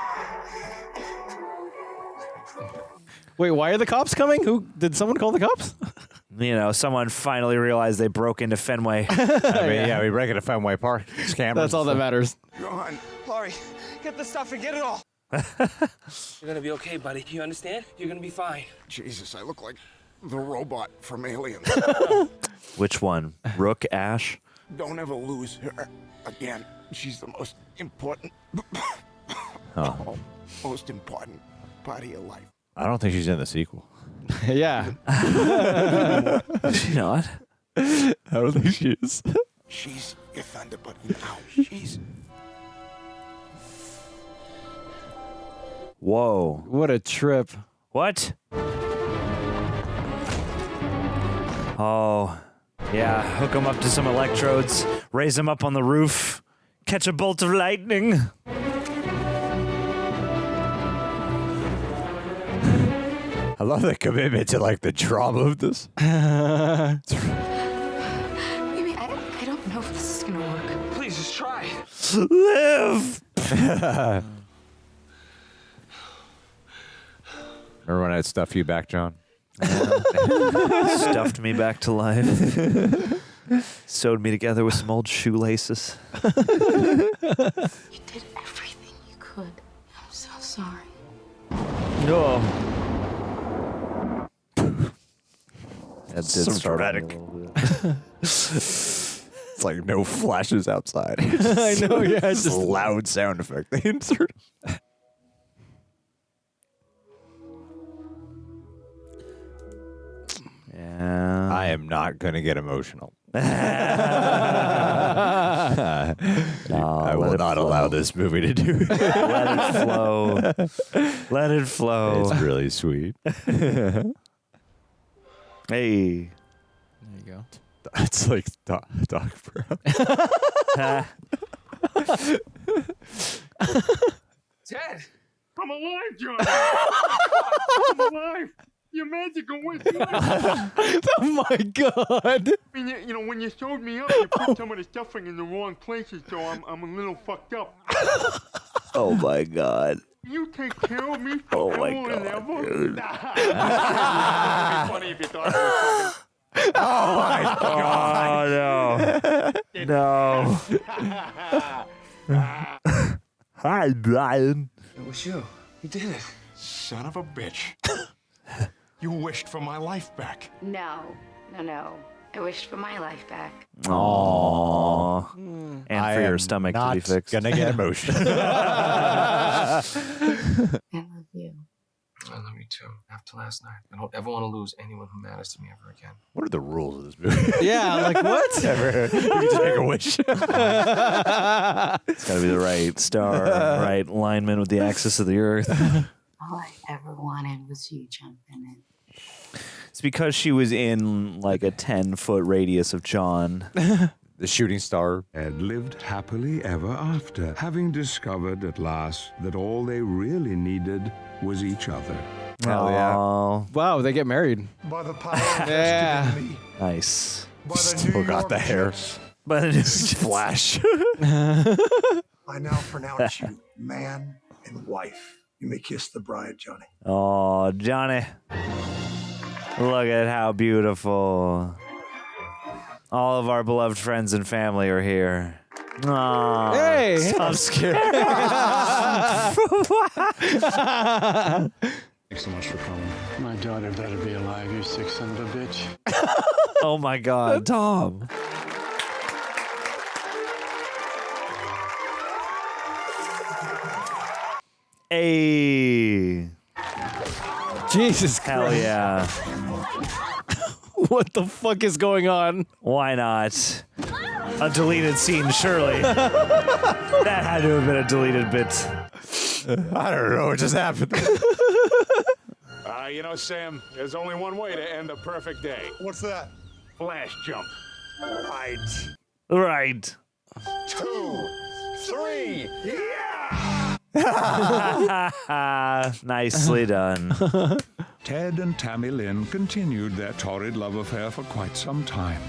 Wait, why are the cops coming? Who did someone call the cops? You know, someone finally realized they broke into Fenway. I mean, yeah, we break into Fenway Park. That's all that matters. Ron, Laurie, get the stuff and get it all. You're gonna be okay, buddy. You understand? You're gonna be fine. Jesus, I look like the robot from Aliens. Which one? Rook, Ash? Don't ever lose her again. She's the most important, most important part of your life. I don't think she's in the sequel. Yeah. Is she not? I don't think she is. She's your Thunderbird now. She's... Whoa. What a trip. What? Oh, yeah. Hook him up to some electrodes, raise him up on the roof, catch a bolt of lightning. I love the commitment to like the drama of this. Maybe I don't know if this is gonna work. Please, just try. Live! Remember when I'd stuff you back, John? Stuffed me back to life. Sewed me together with some old shoelaces. You did everything you could. I'm so sorry. No. That did So start dramatic. It's like no flashes outside. I know, yeah. It's just a loud sound effect they insert. Yeah. I am not going to get emotional. No, I will not allow this movie to do it. Let it flow. Let it flow. It's really sweet. Hey. There you go. It's like Doc Brown. Ted! I'm alive, John! I'm alive! You're magical with me. Oh my God! I mean, you know, when you showed me up, you put some of the stuffing in the wrong places, so I'm a little fucked up. Oh my God. You take care of me Oh my forever and God, ever? dude. Nah. It'd be funny if you thought it was fucking... Oh my God. Oh no. Hi, Brian. It was you. You did it. Son of a bitch. You wished for my life back. No. I wished for my life back. Aww. And for your stomach to be fixed. Gonna get emotional. I love you. I love you too. After last night, I don't ever want to lose anyone who matters to me ever again. What are the rules of this movie? Yeah, like what? You can just make a wish. It's gotta be the right star, right lineman with the axis of the earth. All I ever wanted was you, John Bennett. It's because she was in like a 10-foot radius of John. The shooting star. Had lived happily ever after, having discovered at last that all they really needed was each other. Hell yeah. Wow, they get married. By the power Yeah. vested in me. Nice. By the Still New got York the hair. Jets, But it Just flash. I now pronounce you man and wife. You may kiss the bride, Johnny. Oh, Johnny. Look at how beautiful. All of our beloved friends and family are here. Aww. Hey! I'm scared. Thanks so much for coming. My daughter better be alive, you sick son of a bitch. Oh my God, Tom. Hey. Jesus Hell Christ. yeah. What the fuck is going on? Why not? A deleted scene, surely. That had to have been a deleted bit. I don't know what just happened. You know, Sam, there's only one way to end a perfect day. What's that? Flash jump. Right. Right. 2, 3, yeah! Nicely done. Ted and Tammy Lynn continued their torrid love affair for quite some time.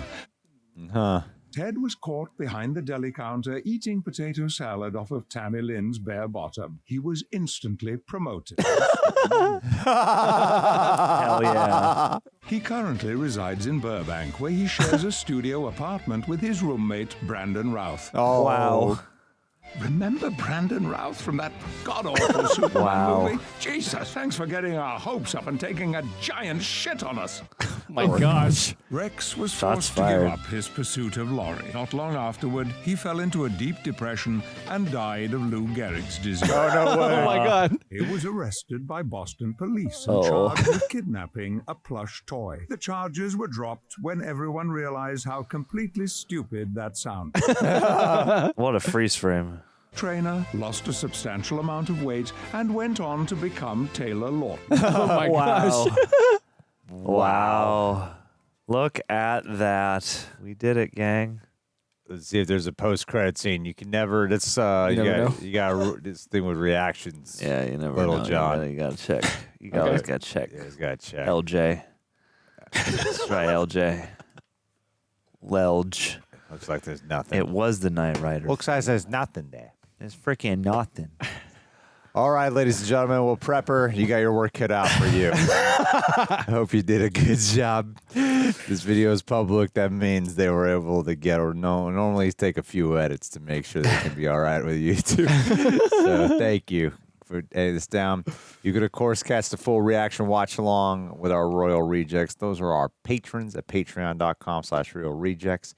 Huh. Ted was caught behind the deli counter eating potato salad off of Tammy Lynn's bare bottom. He was instantly promoted. Hell yeah. He currently resides in Burbank, where he shares a studio apartment with his roommate, Brandon Routh. Oh, wow. Remember Brandon Routh from that god-awful Superman Wow. movie? Jesus, thanks for getting our hopes up and taking a giant shit on us. My gosh. Rex was Shots forced to fired. give up his pursuit of Laurie. Not long afterward, he fell into a deep depression and died of Lou Gehrig's disease. Oh, no way. Oh my God. He was arrested by Boston police and Oh. charged with kidnapping a plush toy. The charges were dropped when everyone realized how completely stupid that sounded. What a freeze frame. Trainer lost a substantial amount of weight and went on to become Taylor Lawton. Oh my Wow. gosh. Wow. Look at that. We did it, gang. Let's see if there's a post-credit scene. You can never. That's you got this thing with reactions. Yeah, you never Little know. John. You gotta check. You always gotta check. Yeah, he's got to check. LJ. That's right, LJ. Lelge. Looks like there's nothing. It was the Knight Rider. Looks like there's nothing there. There's freaking nothing. All right, ladies and gentlemen, well, Prepper, you got your work cut out for you. I hope you did a good job. This video is public. That means they were able to get or no. Normally take a few edits to make sure they can be all right with YouTube. So thank you for editing this down. You could, of course, catch the full reaction watch along with our Royal Rejects. Those are our patrons at patreon.com/Royal Rejects.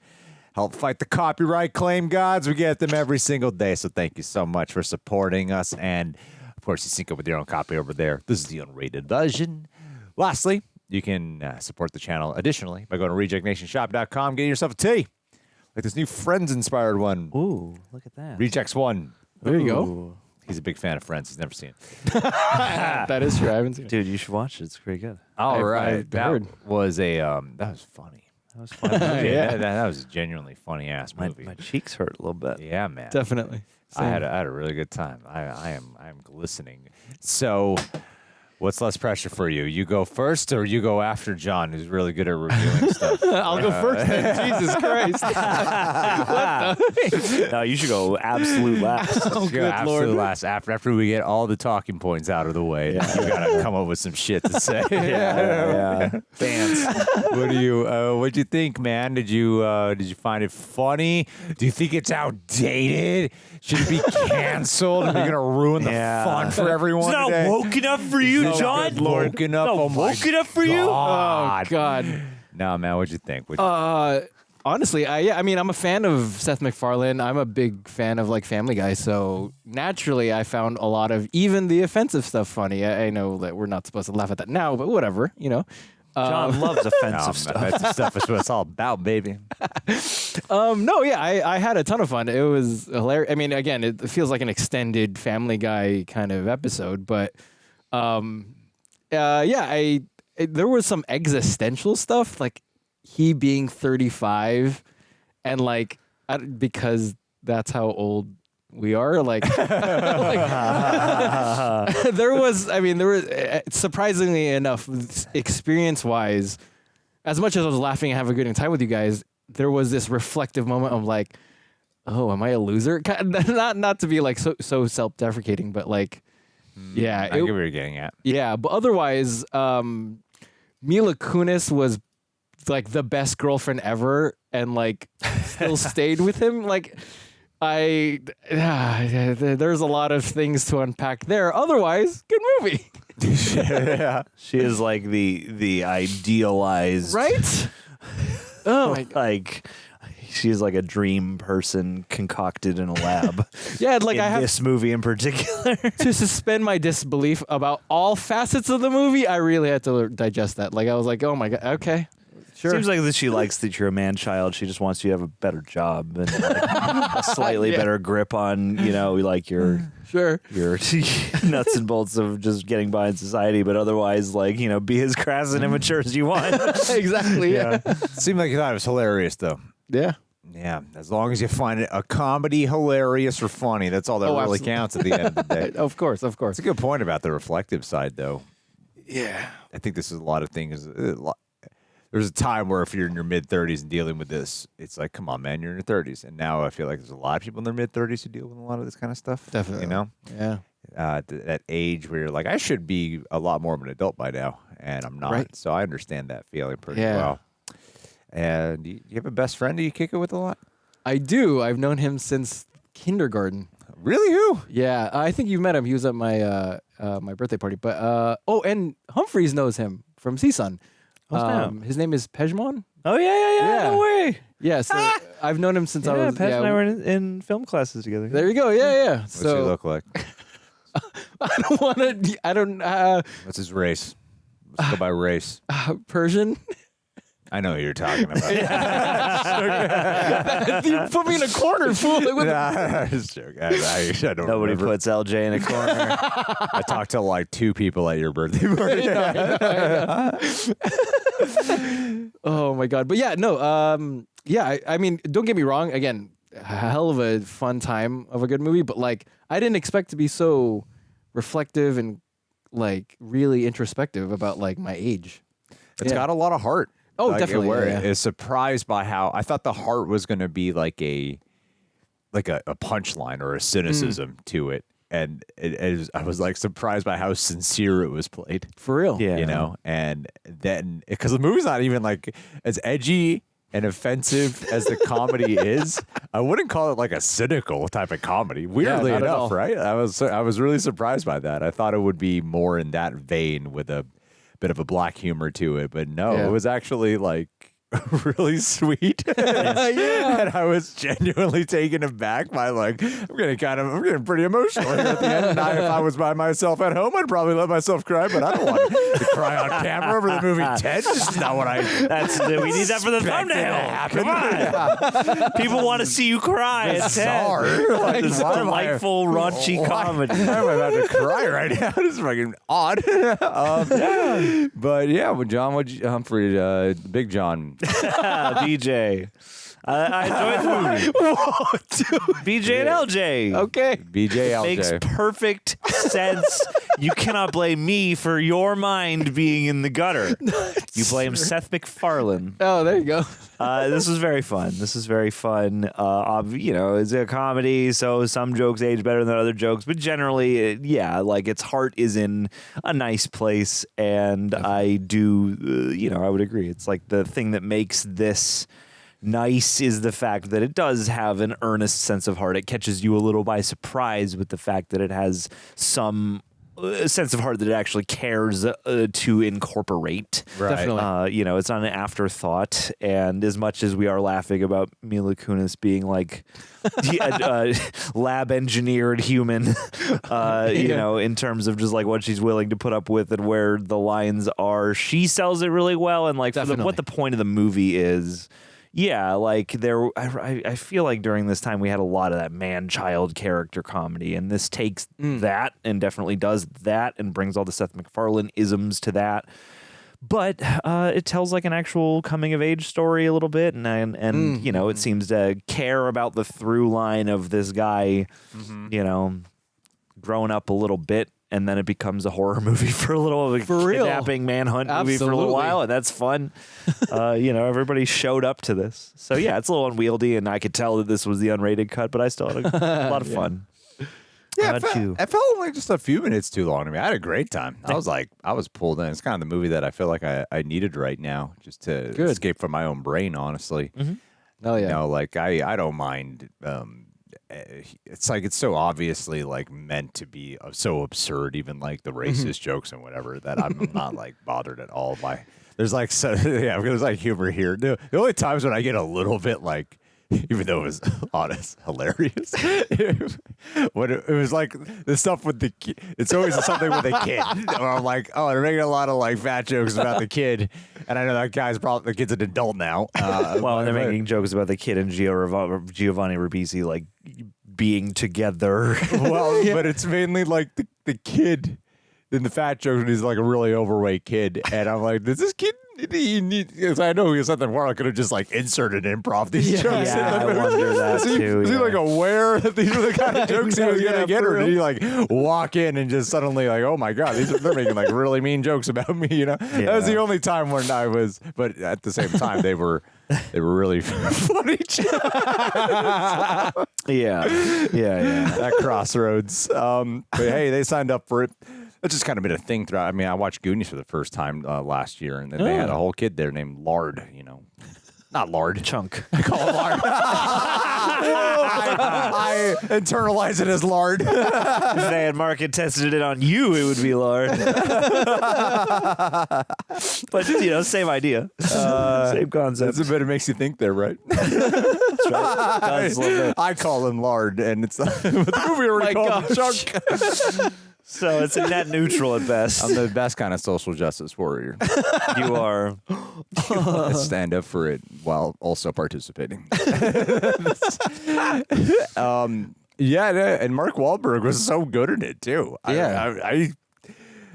Help fight the copyright claim gods. We get them every single day. So thank you so much for supporting us. And, of course, you sync up with your own copy over there. This is the unrated version. Lastly, you can support the channel additionally by going to rejectnationshop.com, getting yourself a tee. Like this new Friends-inspired one. Ooh, look at that. Rejects 1. There you go. He's a big fan of Friends. He's never seen it. That is true. I haven't seen it. Dude, you should watch it. It's pretty good. All right. I've That heard. was a, that was funny. That was funny. Yeah. That was a genuinely funny ass movie. My cheeks hurt a little bit. Yeah, man. Definitely. I had a really good time. I am glistening. So, what's less pressure for you? You go first, or you go after John, who's really good at reviewing stuff? I'll go first then. Jesus Christ. No, you should go absolute last. Oh, good absolute Lord. last. After we get all the talking points out of the way, you gotta come up with some shit to say. Yeah. Dance. What'd you think, man? Did you find it funny? Do you think it's outdated? Should it be canceled? Are you gonna ruin the fun for everyone? It's not today? woke enough for you, It's not John. woke enough. No, Oh my woke enough for you. God. Oh, God. No, man. What'd you think? Honestly, I mean, I'm a fan of Seth MacFarlane. I'm a big fan of like Family Guy, so naturally, I found a lot of even the offensive stuff funny. I know that we're not supposed to laugh at that now, but whatever, you know. John loves offensive stuff. Offensive stuff is what it's all about, baby. No, yeah, I had a ton of fun. It was hilarious. I mean, again, it feels like an extended Family Guy kind of episode, but yeah, there was some existential stuff, like he being 35, and like because that's how old we are. Like, there was surprisingly enough, experience-wise, as much as I was laughing and having a good time with you guys, there was this reflective moment of like, oh, am I a loser? Not to be like so self-deprecating, but like, yeah, I get where you're getting at. yeah. But otherwise, Mila Kunis was like the best girlfriend ever, and like still stayed with him. Like, there's a lot of things to unpack there. Otherwise, good movie. Yeah. She is like the idealized, Right? Oh my God. like she's like a dream person concocted in a lab. Yeah, like in I have this movie in particular. to suspend my disbelief about all facets of the movie. I really had to digest that. Like I was like, oh my God, okay. Sure. Seems like that she likes that you're a man child. She just wants you to have a better job and like, a slightly better grip on, like your nuts and bolts of just getting by in society, but otherwise, like, be as crass and immature as you want. Exactly. Yeah. Seemed like you thought it was hilarious, though. Yeah. Yeah, as long as you find it a comedy, hilarious, or funny, that's all that really absolutely. counts at the end of the day. Of course. It's a good point about the reflective side, though. Yeah. I think this is a lot of things. There's there's a time where if you're in your mid-30s and dealing with this, it's like, come on, man, you're in your 30s. And now I feel like there's a lot of people in their mid-30s who deal with a lot of this kind of stuff. Definitely. You know? Yeah. That age where you're like, I should be a lot more of an adult by now, and I'm not. Right. So I understand that feeling pretty well. And you have a best friend that you kick it with a lot? I do. I've known him since kindergarten. Really? Who? Yeah, I think you've met him. He was at my my birthday party. But and Humphreys knows him from CSUN. His name is Pejman. Oh yeah. No way. Yeah, so I've known him since I was. Pej and I were in film classes together. There you go. Yeah. What's he look like? I don't want to. I don't. What's his race? Let's go by race. Persian. I know who you're talking about. You put me in a corner, fool. Like, what I'm just joking. I don't Nobody remember. puts LJ in a corner. I talked to like 2 people at your birthday party. I know. Oh my god! But yeah, no. Yeah, I mean, don't get me wrong. Again, hell of a fun time of a good movie. But like, I didn't expect to be so reflective and like really introspective about like my age. It's got a lot of heart. Oh, like, definitely. I was surprised by how I thought the heart was going to be like a punchline or a cynicism to it, and I was like surprised by how sincere it was played. For real, yeah. You know, and then because the movie's not even like as edgy and offensive as the comedy is, I wouldn't call it like a cynical type of comedy. Weirdly not at all. enough, right? I was really surprised by that. I thought it would be more in that vein with a bit of a black humor to it, but no, it was actually like really sweet. And I was genuinely taken aback by like I'm getting pretty emotional at the end. And if I was by myself at home, I'd probably let myself cry, but I don't want to cry on camera over the movie Ted. It's not what we need that for the thumbnail. Come on. People want to see you cry. It's Like, this delightful, raunchy comedy. Why am I about to cry right now? This is fucking odd. But yeah, when Humphrey, Big John. BJ. I enjoyed the movie. Whoa, dude. BJ and LJ. Okay. BJ, LJ. Makes perfect sense. You cannot blame me for your mind being in the gutter. You blame Seth MacFarlane. Oh, there you go. This was very fun. It's a comedy, so some jokes age better than other jokes, but generally, like its heart is in a nice place, and I do, I would agree. It's like the thing that makes this nice is the fact that it does have an earnest sense of heart. It catches you a little by surprise with the fact that it has some sense of heart that it actually cares to incorporate. Right. Definitely. It's not an afterthought. And as much as we are laughing about Mila Kunis being like lab engineered human, in terms of just like what she's willing to put up with and where the lines are, she sells it really well. And like what the point of the movie is. Yeah, like I feel like during this time we had a lot of that man-child character comedy, and this takes that and definitely does that and brings all the Seth MacFarlane isms to that. But it tells like an actual coming-of-age story a little bit, and it seems to care about the through line of this guy, growing up a little bit. And then it becomes a horror movie for a little, kidnapping, manhunt movie for a little while, and that's fun. Everybody showed up to this, so yeah, it's a little unwieldy, and I could tell that this was the unrated cut, but I still had a lot of fun. Yeah, it felt like just a few minutes too long to me. I had a great time. I was pulled in. It's kind of the movie that I feel like I needed right now, just to escape from my own brain. Honestly, Oh yeah, I don't mind. It's like it's so obviously like meant to be so absurd, even like the racist jokes and whatever, that I'm not like bothered at all by. There's like there's like humor here. The only times when I get a little bit like, even though it was honest, hilarious, when it was like the stuff with the kid. It's always something with a kid where I'm like, oh, they're making a lot of like fat jokes about the kid, and I know that the kid's an adult now. And they're making jokes about the kid and Giovanni Ribisi like being together. But it's mainly like the kid. in the fat jokes when he's like a really overweight kid, and I'm like, does this kid? Because I know he was something where I could have just like inserted improv these jokes. Yeah, I wonder that too. Was he like aware that these were the kind of jokes he was gonna get, or did he like walk in and just suddenly like, oh my god, they're making like really mean jokes about me? You know, that was the only time when I was. But at the same time, they were really funny. Yeah. At Crossroads. But hey, they signed up for it. It's just kind of been a thing throughout. I mean, I watched Goonies for the first time last year, and then they had a whole kid there named Lard, you know. Not Lard. Chunk. I call him Lard. I internalize it as Lard. If they had market tested it on you, it would be Lard. But, you know, same idea. Same concept. It's a bit it makes you think there, right? That's right. I call him Lard, and it's the movie already called him Chunk. So it's a net neutral at best. I'm the best kind of social justice warrior. You are. I stand up for it while also participating. Yeah, and Mark Wahlberg was so good in it too. Yeah, I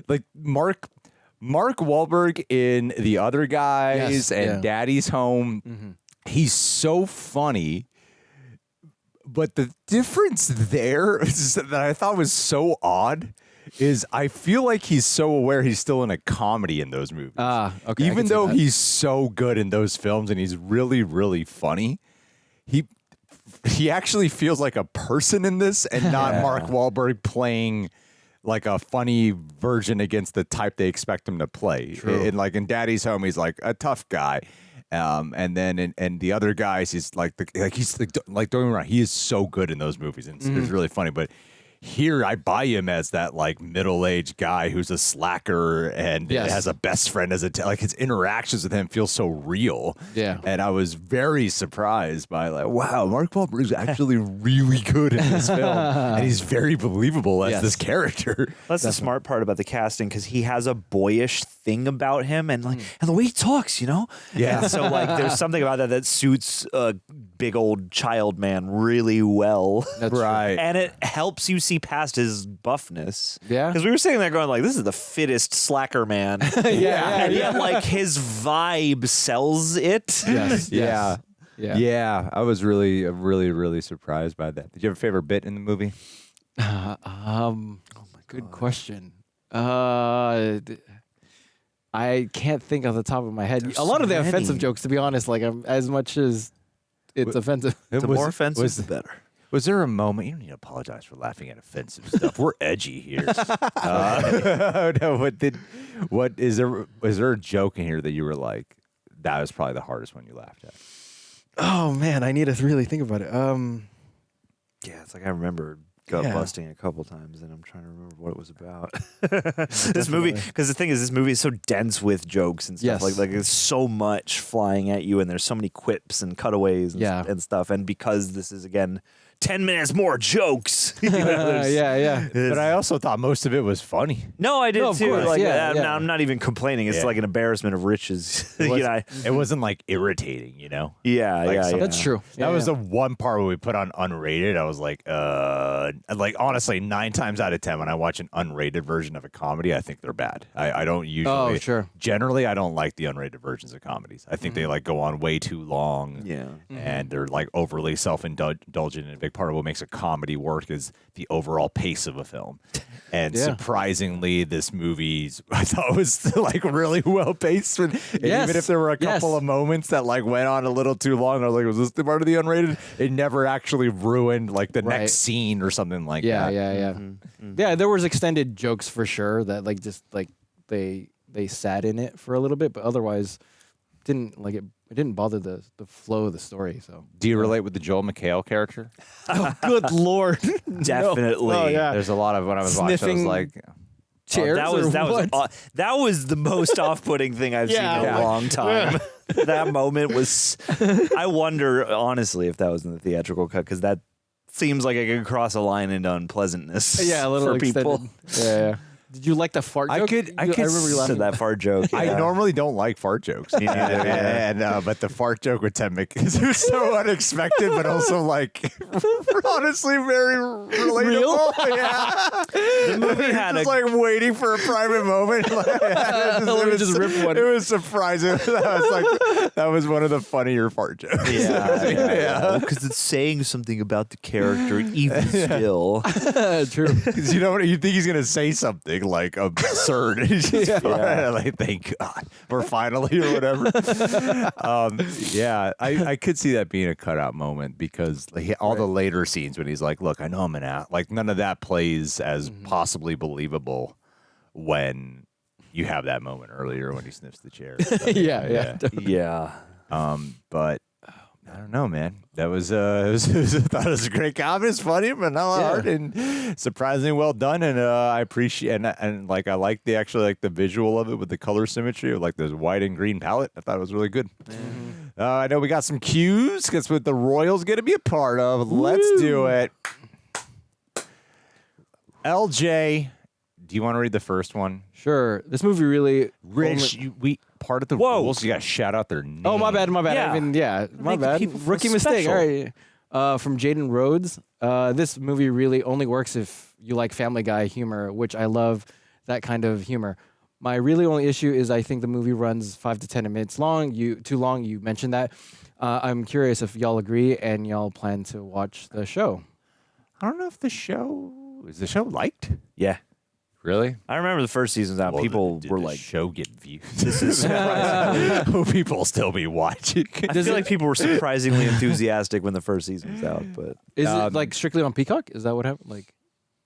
like Mark Wahlberg in The Other Guys and Daddy's Home. Mm-hmm. He's so funny. But the difference there is that I thought was so odd is I feel like he's so aware he's still in a comedy in those movies. Okay. Even though he's so good in those films and he's really, really funny, he actually feels like a person in this and not Mark Wahlberg playing like a funny version against the type they expect him to play. True. Like in Daddy's Home, he's like a tough guy. And then in The Other Guys, he's like don't get me wrong, he is so good in those movies and it's really funny. But here, I buy him as that like middle-aged guy who's a slacker and has a best friend as like his interactions with him feel so real. Yeah, and I was very surprised by like, wow, Mark Wahlberg is actually really good in this film, and he's very believable as this character. That's the smart part about the casting because he has a boyish thing about him and like and the way he talks, you know. Yeah. And so like there's something about that suits a big old child man really well. That's right, and it helps you see past his buffness. Yeah, because we were sitting there going like, this is the fittest slacker man. And yet like his vibe sells it. Yes. Yeah. I was really surprised by that. Did you have a favorite bit in the movie? Oh my good question. I can't think off the top of my head. There's a lot so of the many. offensive jokes, to be honest, like as much as it's offensive, The more offensive, the better. Was there a moment? You don't need to apologize for laughing at offensive stuff. We're edgy here. No, was there a joke in here that you were like, that was probably the hardest one you laughed at? oh man, I need to really think about it. Yeah, it's like I remember gut busting a couple times, and I'm trying to remember what it was about. This movie, because the thing is, this movie is so dense with jokes and stuff. Yes. Like there's so much flying at you, and there's so many quips and cutaways and stuff. And because this is again 10 minutes more jokes. You know, But I also thought most of it was funny. No, I did No, of too. course, Like, yeah. I'm not even complaining. It's like an embarrassment of riches. It wasn't like irritating, you know? That's true. That was the one part where we put on unrated. I was like honestly, 9 times out of 10 when I watch an unrated version of a comedy, I think they're bad. I don't usually. Oh, sure. Generally, I don't like the unrated versions of comedies. I think they like go on way too long. Yeah. And they're like overly self-indulgent. And a big part of what makes a comedy work is the overall pace of a film. And surprisingly, this movie I thought was like really well paced. Even if there were a couple of moments that like went on a little too long, I was like, was this the part of the unrated? It never actually ruined like the next scene or something like that. Yeah, there was extended jokes for sure that like just like they sat in it for a little bit, but otherwise didn't like it. It didn't bother the flow of the story. So, do you relate with the Joel McHale character? Oh, good lord! Definitely. No. Oh, yeah. There's a lot of when I was watching, I was like, chairs. That was the most off-putting thing I've seen in a long time. That moment was. I wonder honestly if that was in the theatrical cut because that seems like it could cross a line into unpleasantness. Yeah, a little for people. extended. Yeah. Did you like the fart joke? I could remember you laughing. Said that fart joke. I normally don't like fart jokes, but the fart joke with Ted McFarlane was so unexpected, but also like honestly very relatable. Yeah, the movie had just like waiting for a private moment. It was surprising. That was one of the funnier fart jokes. Yeah, because it's saying something about the character even still. True. Because you think he's gonna say something like absurd. Like, thank God we're finally or whatever. I could see that being a cutout moment because like, all the later scenes when he's like, "Look, I know I'm an ass." Like none of that plays as possibly believable when you have that moment earlier when he sniffs the chair. Yeah. But I don't know, man. That was I thought it was a great comedy. It's funny, but not hard and surprisingly well done. And I appreciate and like I like the visual of it with the color symmetry of like this white and green palette. I thought it was really good. I know we got some cues because what the Royals going to be a part of. Let's do it. LJ, do you want to read the first one? Sure. This movie really. Rich, part of the rules, you got to shout out their name. Oh, my bad. Yeah. I mean, my Make bad. people feel Rookie mistake. special. All right. From Jaden Rhodes. This movie really only works if you like Family Guy humor, which I love that kind of humor. My really only issue is I think the movie runs 5 to 10 minutes long. Too long. You mentioned that. I'm curious if y'all agree and y'all plan to watch the show. I don't know if the show liked. Yeah. Really? I remember the first season's out. People were like, "Show get views." This is surprising. Will people still be watching? I feel like people were surprisingly enthusiastic when the first season was out. But Is it like strictly on Peacock? Is that what happened? Like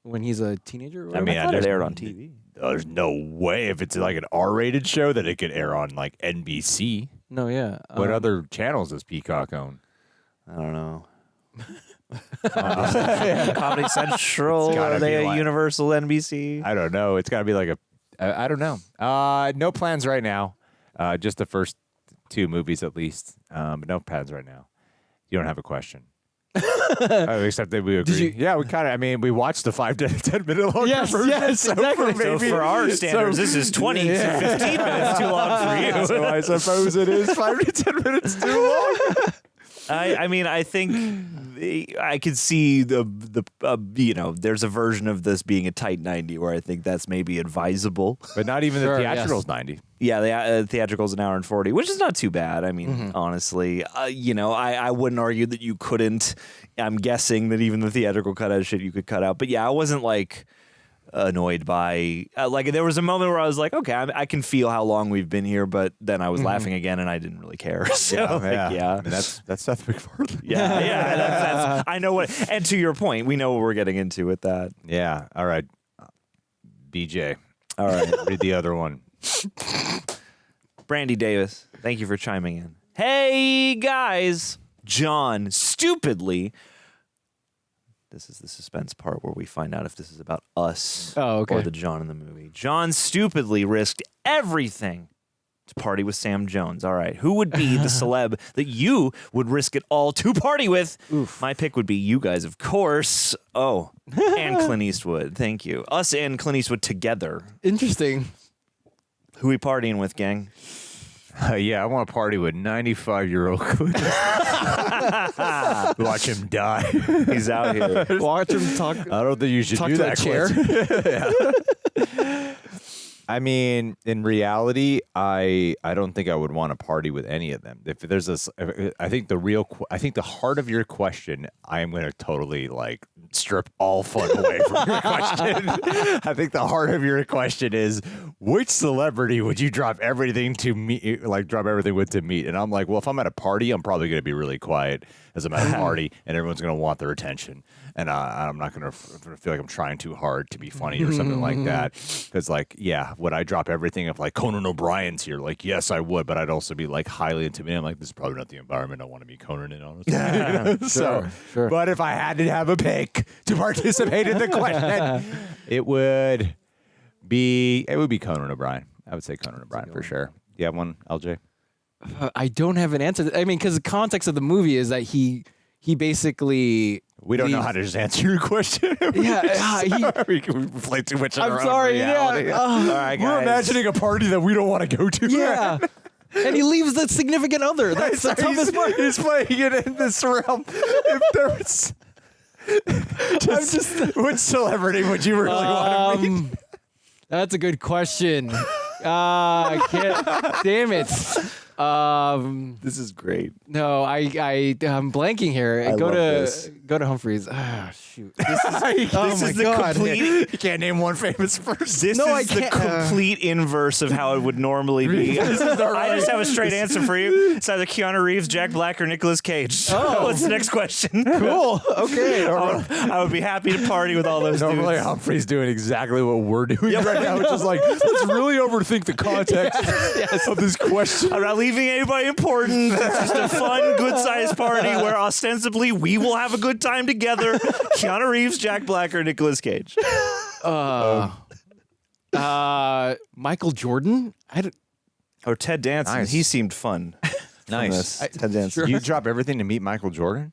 when he's a teenager? Or I mean, thought it aired on TV. There's no way if it's like an R-rated show that it could air on like NBC. No, yeah. What other channels does Peacock own? I don't know. Comedy Central. Are they a Universal NBC? I don't know. It's got to be like I don't know. No plans right now. Just the first 2 movies at least. But no plans right now. You don't have a question. Except that we agree. We kind of. I mean, we watched the 5 to 10 minute long version. Yes, exactly. So for our standards, this is 20 to 15 minutes too long for you. So I suppose it is 5 to 10 minutes too long. I mean, I think I could see there's a version of this being a tight 90 where I think that's maybe advisable. But not even the theatrical's 90. Yeah, the theatrical's an hour and 40, which is not too bad. I mean, honestly, I wouldn't argue that you couldn't. I'm guessing that even the theatrical cut out shit you could cut out. But yeah, I wasn't like annoyed by there was a moment where I was like, okay, I can feel how long we've been here, but then I was laughing again and I didn't really care. So I mean, that's Seth MacFarlane. Yeah, that's I know what. And to your point, we know what we're getting into with that. Yeah. All right, BJ. All right, read the other one. Brandy Davis, thank you for chiming in. Hey guys, John stupidly. This is the suspense part where we find out if this is about us or the John in the movie. John stupidly risked everything to party with Sam Jones. All right. Who would be the celeb that you would risk it all to party with? My pick would be you guys, of course. Oh, and Clint Eastwood. Thank you. Us and Clint Eastwood together. Interesting. Who we partying with, gang? I want to party with 95-year-old Clint. Watch him die. He's out here. Watch him talk. I don't think you should do that. Chair. I mean, in reality, I don't think I would want to party with any of them. If there's I think the heart of your question, I am going to totally like strip all fun away from your question. I think the heart of your question is, which celebrity would you drop everything to meet? Like drop everything with to meet? And I'm like, well, if I'm at a party, I'm probably going to be really quiet as I'm at a party, and everyone's going to want their attention. And I'm not going to feel like I'm trying too hard to be funny or something like that. Because, like, yeah, would I drop everything if, like, Conan O'Brien's here? Like, yes, I would. But I'd also be, like, highly intimidated. I'm like, this is probably not the environment I want to be Conan in, honestly. Sure. But if I had to have a pick to participate in the question, it would be Conan O'Brien. I would say Conan O'Brien for sure. You have one, LJ? I don't have an answer. I mean, because the context of the movie is that he basically We don't know how to just answer your question. We can play too much. I'm sorry. Reality. Yeah. All right, guys. We're imagining a party that we don't want to go to. Yeah. And he leaves the significant other. That's the toughest part. He's playing it in this realm. If there was, which celebrity would you really want to meet? That's a good question. I can't. Damn it. This is great. No, I'm blanking here. I love this. Go to Humphrey's. Ah, shoot. This is the complete. You can't name one famous person. This is the complete inverse of how it would normally be. I just have a straight answer for you. It's either Keanu Reeves, Jack Black, or Nicolas Cage. Oh. What's the next question? Cool. Okay. I would be happy to party with all those Normally, dudes. Humphrey's doing exactly what we're doing right now, which is like, let's really overthink the context of this question. I'm not leaving anybody important. It's just a fun, good-sized party where ostensibly we will have a good time together. Keanu Reeves, Jack Black, or Nicolas Cage? Michael Jordan? Or Ted Danson. Nice. He seemed fun. Nice. Ted Danson. You drop everything to meet Michael Jordan?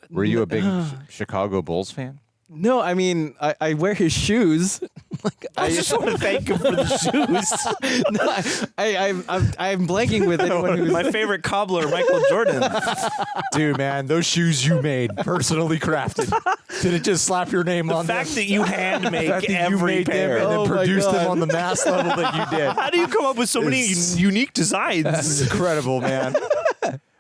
Were you a big Chicago Bulls fan? No, I mean, I wear his shoes. I just want to thank him for the shoes. I'm blanking with anyone who's my favorite cobbler, Michael Jordan. Dude, man, those shoes you made, personally crafted. Did it just slap your name on them? The fact that you hand make The fact that you every made pair. them and then Oh my produced them God. on the mass level that you did. How do you come up with so many It's- unique designs? That's incredible, man.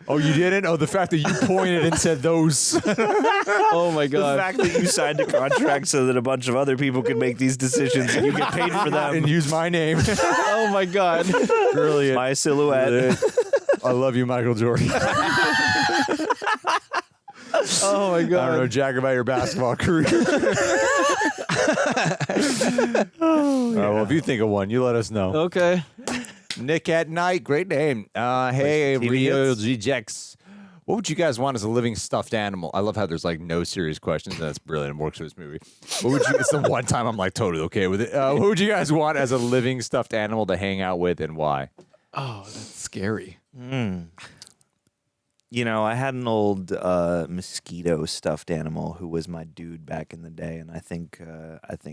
Oh, you didn't? Oh, the fact that you pointed and said those. Oh my The God. fact that you signed a contract so that a bunch of other people could make these decisions and you get paid for them. And use my name. Oh my God. Brilliant. My silhouette. I love you, Michael Jordan. Oh my I don't know God. jack about your basketball career. Well, if you think of one, you let us know. Okay. Nick at Night, great name. Hey, TV Rio hits? G-Jex. What would you guys want as a living stuffed animal? I love how there's like no serious questions. That's brilliant. It works for this movie. What would you? It's the one time I'm like totally okay with it. What would you guys want as a living stuffed animal to hang out with, and why? Oh, that's scary. You know, I had an old mosquito stuffed animal who was my dude back in the day, and I think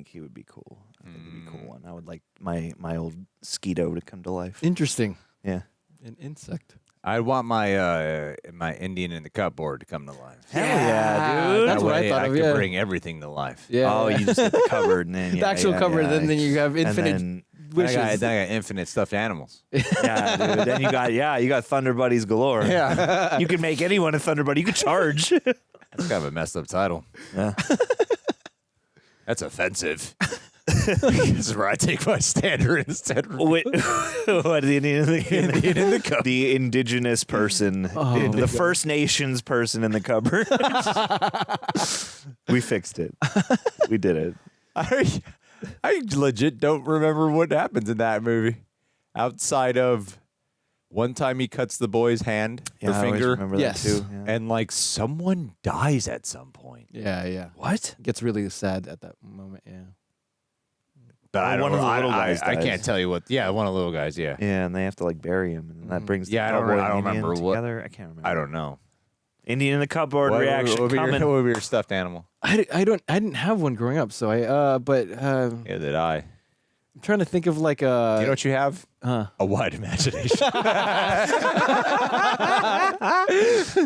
he would be cool. I think he'd be a cool one. I would like my old Skeeto to come to life. Interesting. Yeah. An insect. I want my my Indian in the cupboard to come to life. Hell yeah, dude. That's That what I way thought of, could yeah. bring everything to life. Yeah. Oh, you just get the cupboard and then The actual cupboard, then you have infinite And wishes. I got infinite stuffed animals. yeah, dude. Then you got Thunder Buddies galore. Yeah. You can make anyone a Thunder Buddy. You could charge. That's kind of a messed up title. Yeah. That's offensive. This is where I take my standard instead. Wait, what the Indian in the cupboard? The indigenous person, the First Nations person in the cupboard. We fixed it. We did it. I legit don't remember what happens in that movie, outside of one time he cuts the boy's hand, Yeah, or I always finger, remember that too. Yeah. and like someone dies at some point. Yeah. What? Gets really sad at that moment. Yeah. But I don't one of know. the little guys I dies. can't tell you what. Yeah, one of the little guys. Yeah. Yeah, and they have to like bury him, and that brings the Yeah, I don't cowboy re- I don't and Indian remember what- together. I can't remember. I don't know. Indian in the cupboard What reaction would be coming. what would be your stuffed animal? I didn't have one growing up, so I'm Yeah, did I? trying to think of like You know what you have? Huh. A wide imagination.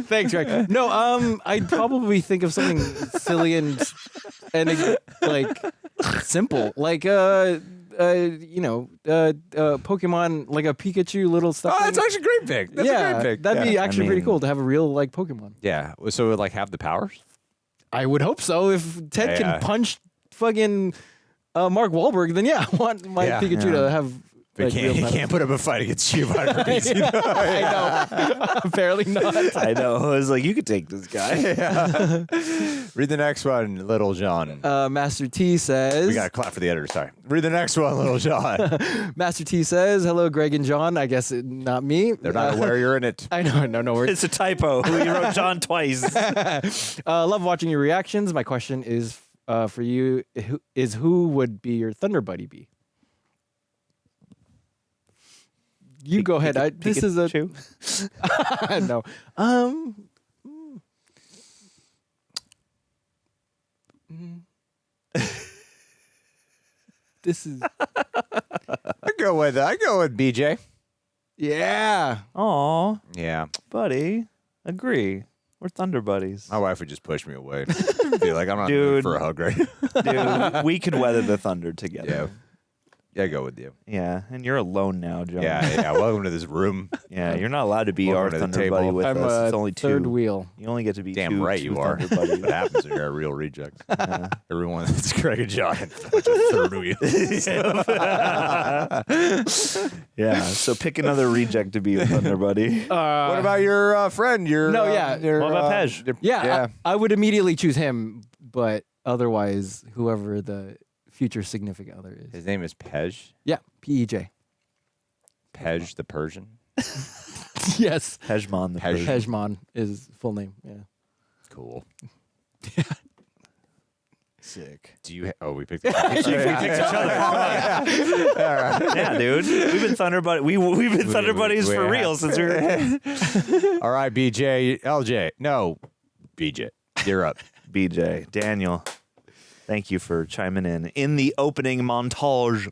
Thanks, Greg. No, I'd probably think of something silly and like simple, like Pokemon, like a Pikachu little stuff. Oh, that's actually a great pick. That's a great pick. That'd be Yeah. actually pretty cool to have a real like Pokemon. Yeah. So it would like have the powers? I would hope so. If Ted Yeah. can punch fucking Mark Wahlberg, then yeah, I want my Yeah. Pikachu to have. But Like, he can't put up a fight against Giovanni Ribisi. I know. Apparently not. I know. I was like, you could take this guy. Yeah. Read the next one, Little John. Master T says. We got to clap for the editor. Sorry. Read the next one, Little John. Master T says, hello, Greg and John. I guess not me. They're not aware you're in it. I know. No worries. It's a typo. You wrote John twice. Love watching your reactions. My question is for you: who would be your Thunder Buddy be? You go ahead. This is a no. This is. I go with BJ. Yeah. Aw, Yeah. buddy. Agree. We're Thunder buddies. My wife would just push me away. Be like, I'm not in the mood for a hug right now. Dude, we could weather the thunder together. Yeah. Yeah, I go with you. Yeah, and you're alone now, John. Yeah. Welcome to this room. Yeah, you're not allowed to be Welcome our to the Thunder table. buddy with I'm us. It's a only two. third wheel. You only get to be Damn two. right two you are. Thunder buddies. What happens when you're a real reject? Everyone that's Greg and John, a bunch of third wheels. Yeah, so pick another reject to be a Thunder buddy. What about your friend? Your No, yeah. your, What about Pej? Yeah, I would immediately choose him, but otherwise, whoever the future significant other is. His name is Pej. Yeah, P-E-J. Pej the Persian. Yes. Pejman the Persian. Pejman is full name. Yeah. Cool. Sick. Do you? We picked. We picked each other. Yeah, dude. We've been Thunder buddies. We've been Thunder buddies for real since we were. All right, BJ, LJ. No, BJ. You're up. BJ, Daniel. Thank you for chiming in. In the opening montage,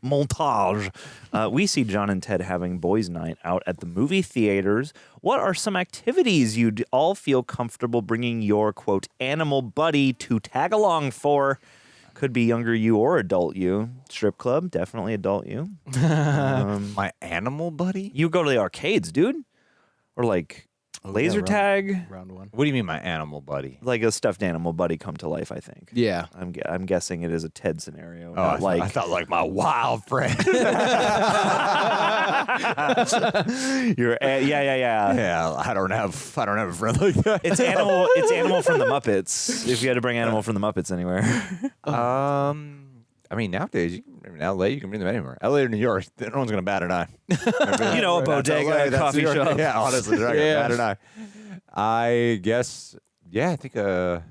we see John and Ted having boys' night out at the movie theaters. What are some activities you'd all feel comfortable bringing your, quote, animal buddy to tag along for? Could be younger you or adult you. Strip club, definitely adult you. My animal buddy? You go to the arcades, dude. Or like laser tag. Round one. What do you mean, my animal buddy? Like a stuffed animal buddy come to life, I think. Yeah. I'm guessing it is a Ted scenario. Oh, I thought like my wild friend. You're yeah. Yeah, I don't have a friend like that. It's animal from the Muppets. If you had to bring animal from the Muppets anywhere. I mean, nowadays, in LA, you can bring them anywhere. LA or New York, no one's going to bat an eye. You know, a bodega, a coffee shop. Yeah, honestly, they're not going to bat an eye. I guess, yeah, I think a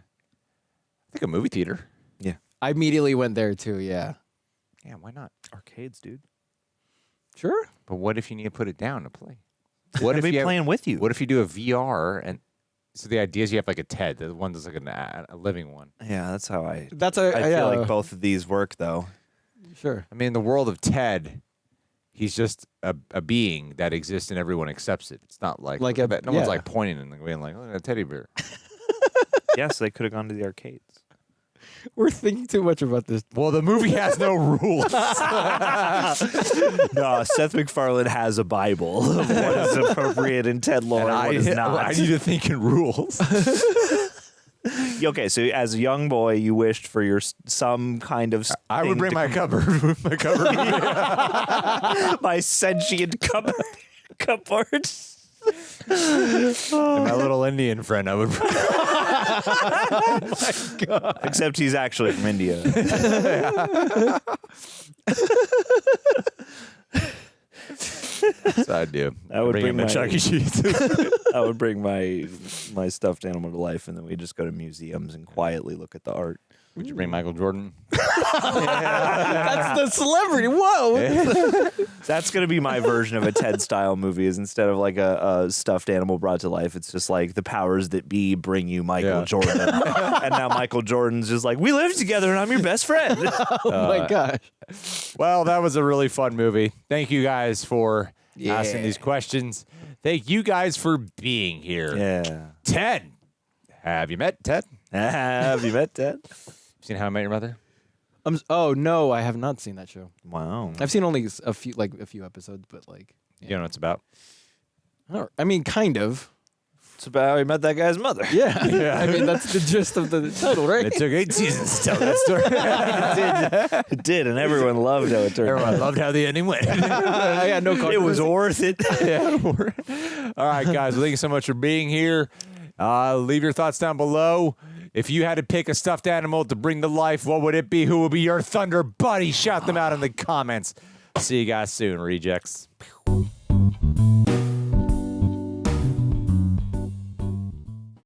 movie theater. Yeah. I immediately went there too, yeah. Yeah, why not? Arcades, dude. Sure. But what if you need to put it down to play? What if you playing with you? What if you do a VR and so the idea is you have like a TED, the one that's like a living one. Yeah, that's how I I feel like both of these work though. Sure. I mean, in the world of Ted, he's just a being that exists and everyone accepts it. It's not like no one's like pointing and being like, look at a teddy bear. Yes, they could have gone to the arcades. We're thinking too much about this. Well, the movie has no rules. No, Seth MacFarlane has a Bible of what is appropriate in Ted lore and what is not. I need to think in rules. Okay, so as a young boy, you wished for your some kind of. I would bring my cupboard. My sentient cupboard. And my little Indian friend, I would. Oh my God. Except he's actually from India. So I do. I would bring him my to Chuck E. Cheese. I would bring my stuffed animal to life, and then we just go to museums and quietly look at the art. Would you bring Michael Jordan? That's the celebrity. Whoa. That's going to be my version of a Ted-style movie is instead of like a stuffed animal brought to life, it's just like the powers that be bring you Michael Jordan. And now Michael Jordan's just like, we live together and I'm your best friend. Oh my gosh. Well, that was a really fun movie. Thank you guys for asking these questions. Thank you guys for being here. Yeah. Ted. Have you met Ted? Have you met Ted? Seen How I Met Your Mother? Oh no, I have not seen that show. Wow. I've seen only a few episodes, but like You know what it's about? I mean, kind of. It's about how he met that guy's mother. Yeah. I mean, that's the gist of the title, right? It took 8 seasons to tell that story. It did, and everyone loved how it turned out. Everyone loved how the ending went. I got no It was worth it. All right, guys. Well, thank you so much for being here. Leave your thoughts down below. If you had to pick a stuffed animal to bring to life, what would it be? Who would be your Thunder buddy? Shout them out in the comments. See you guys soon, rejects.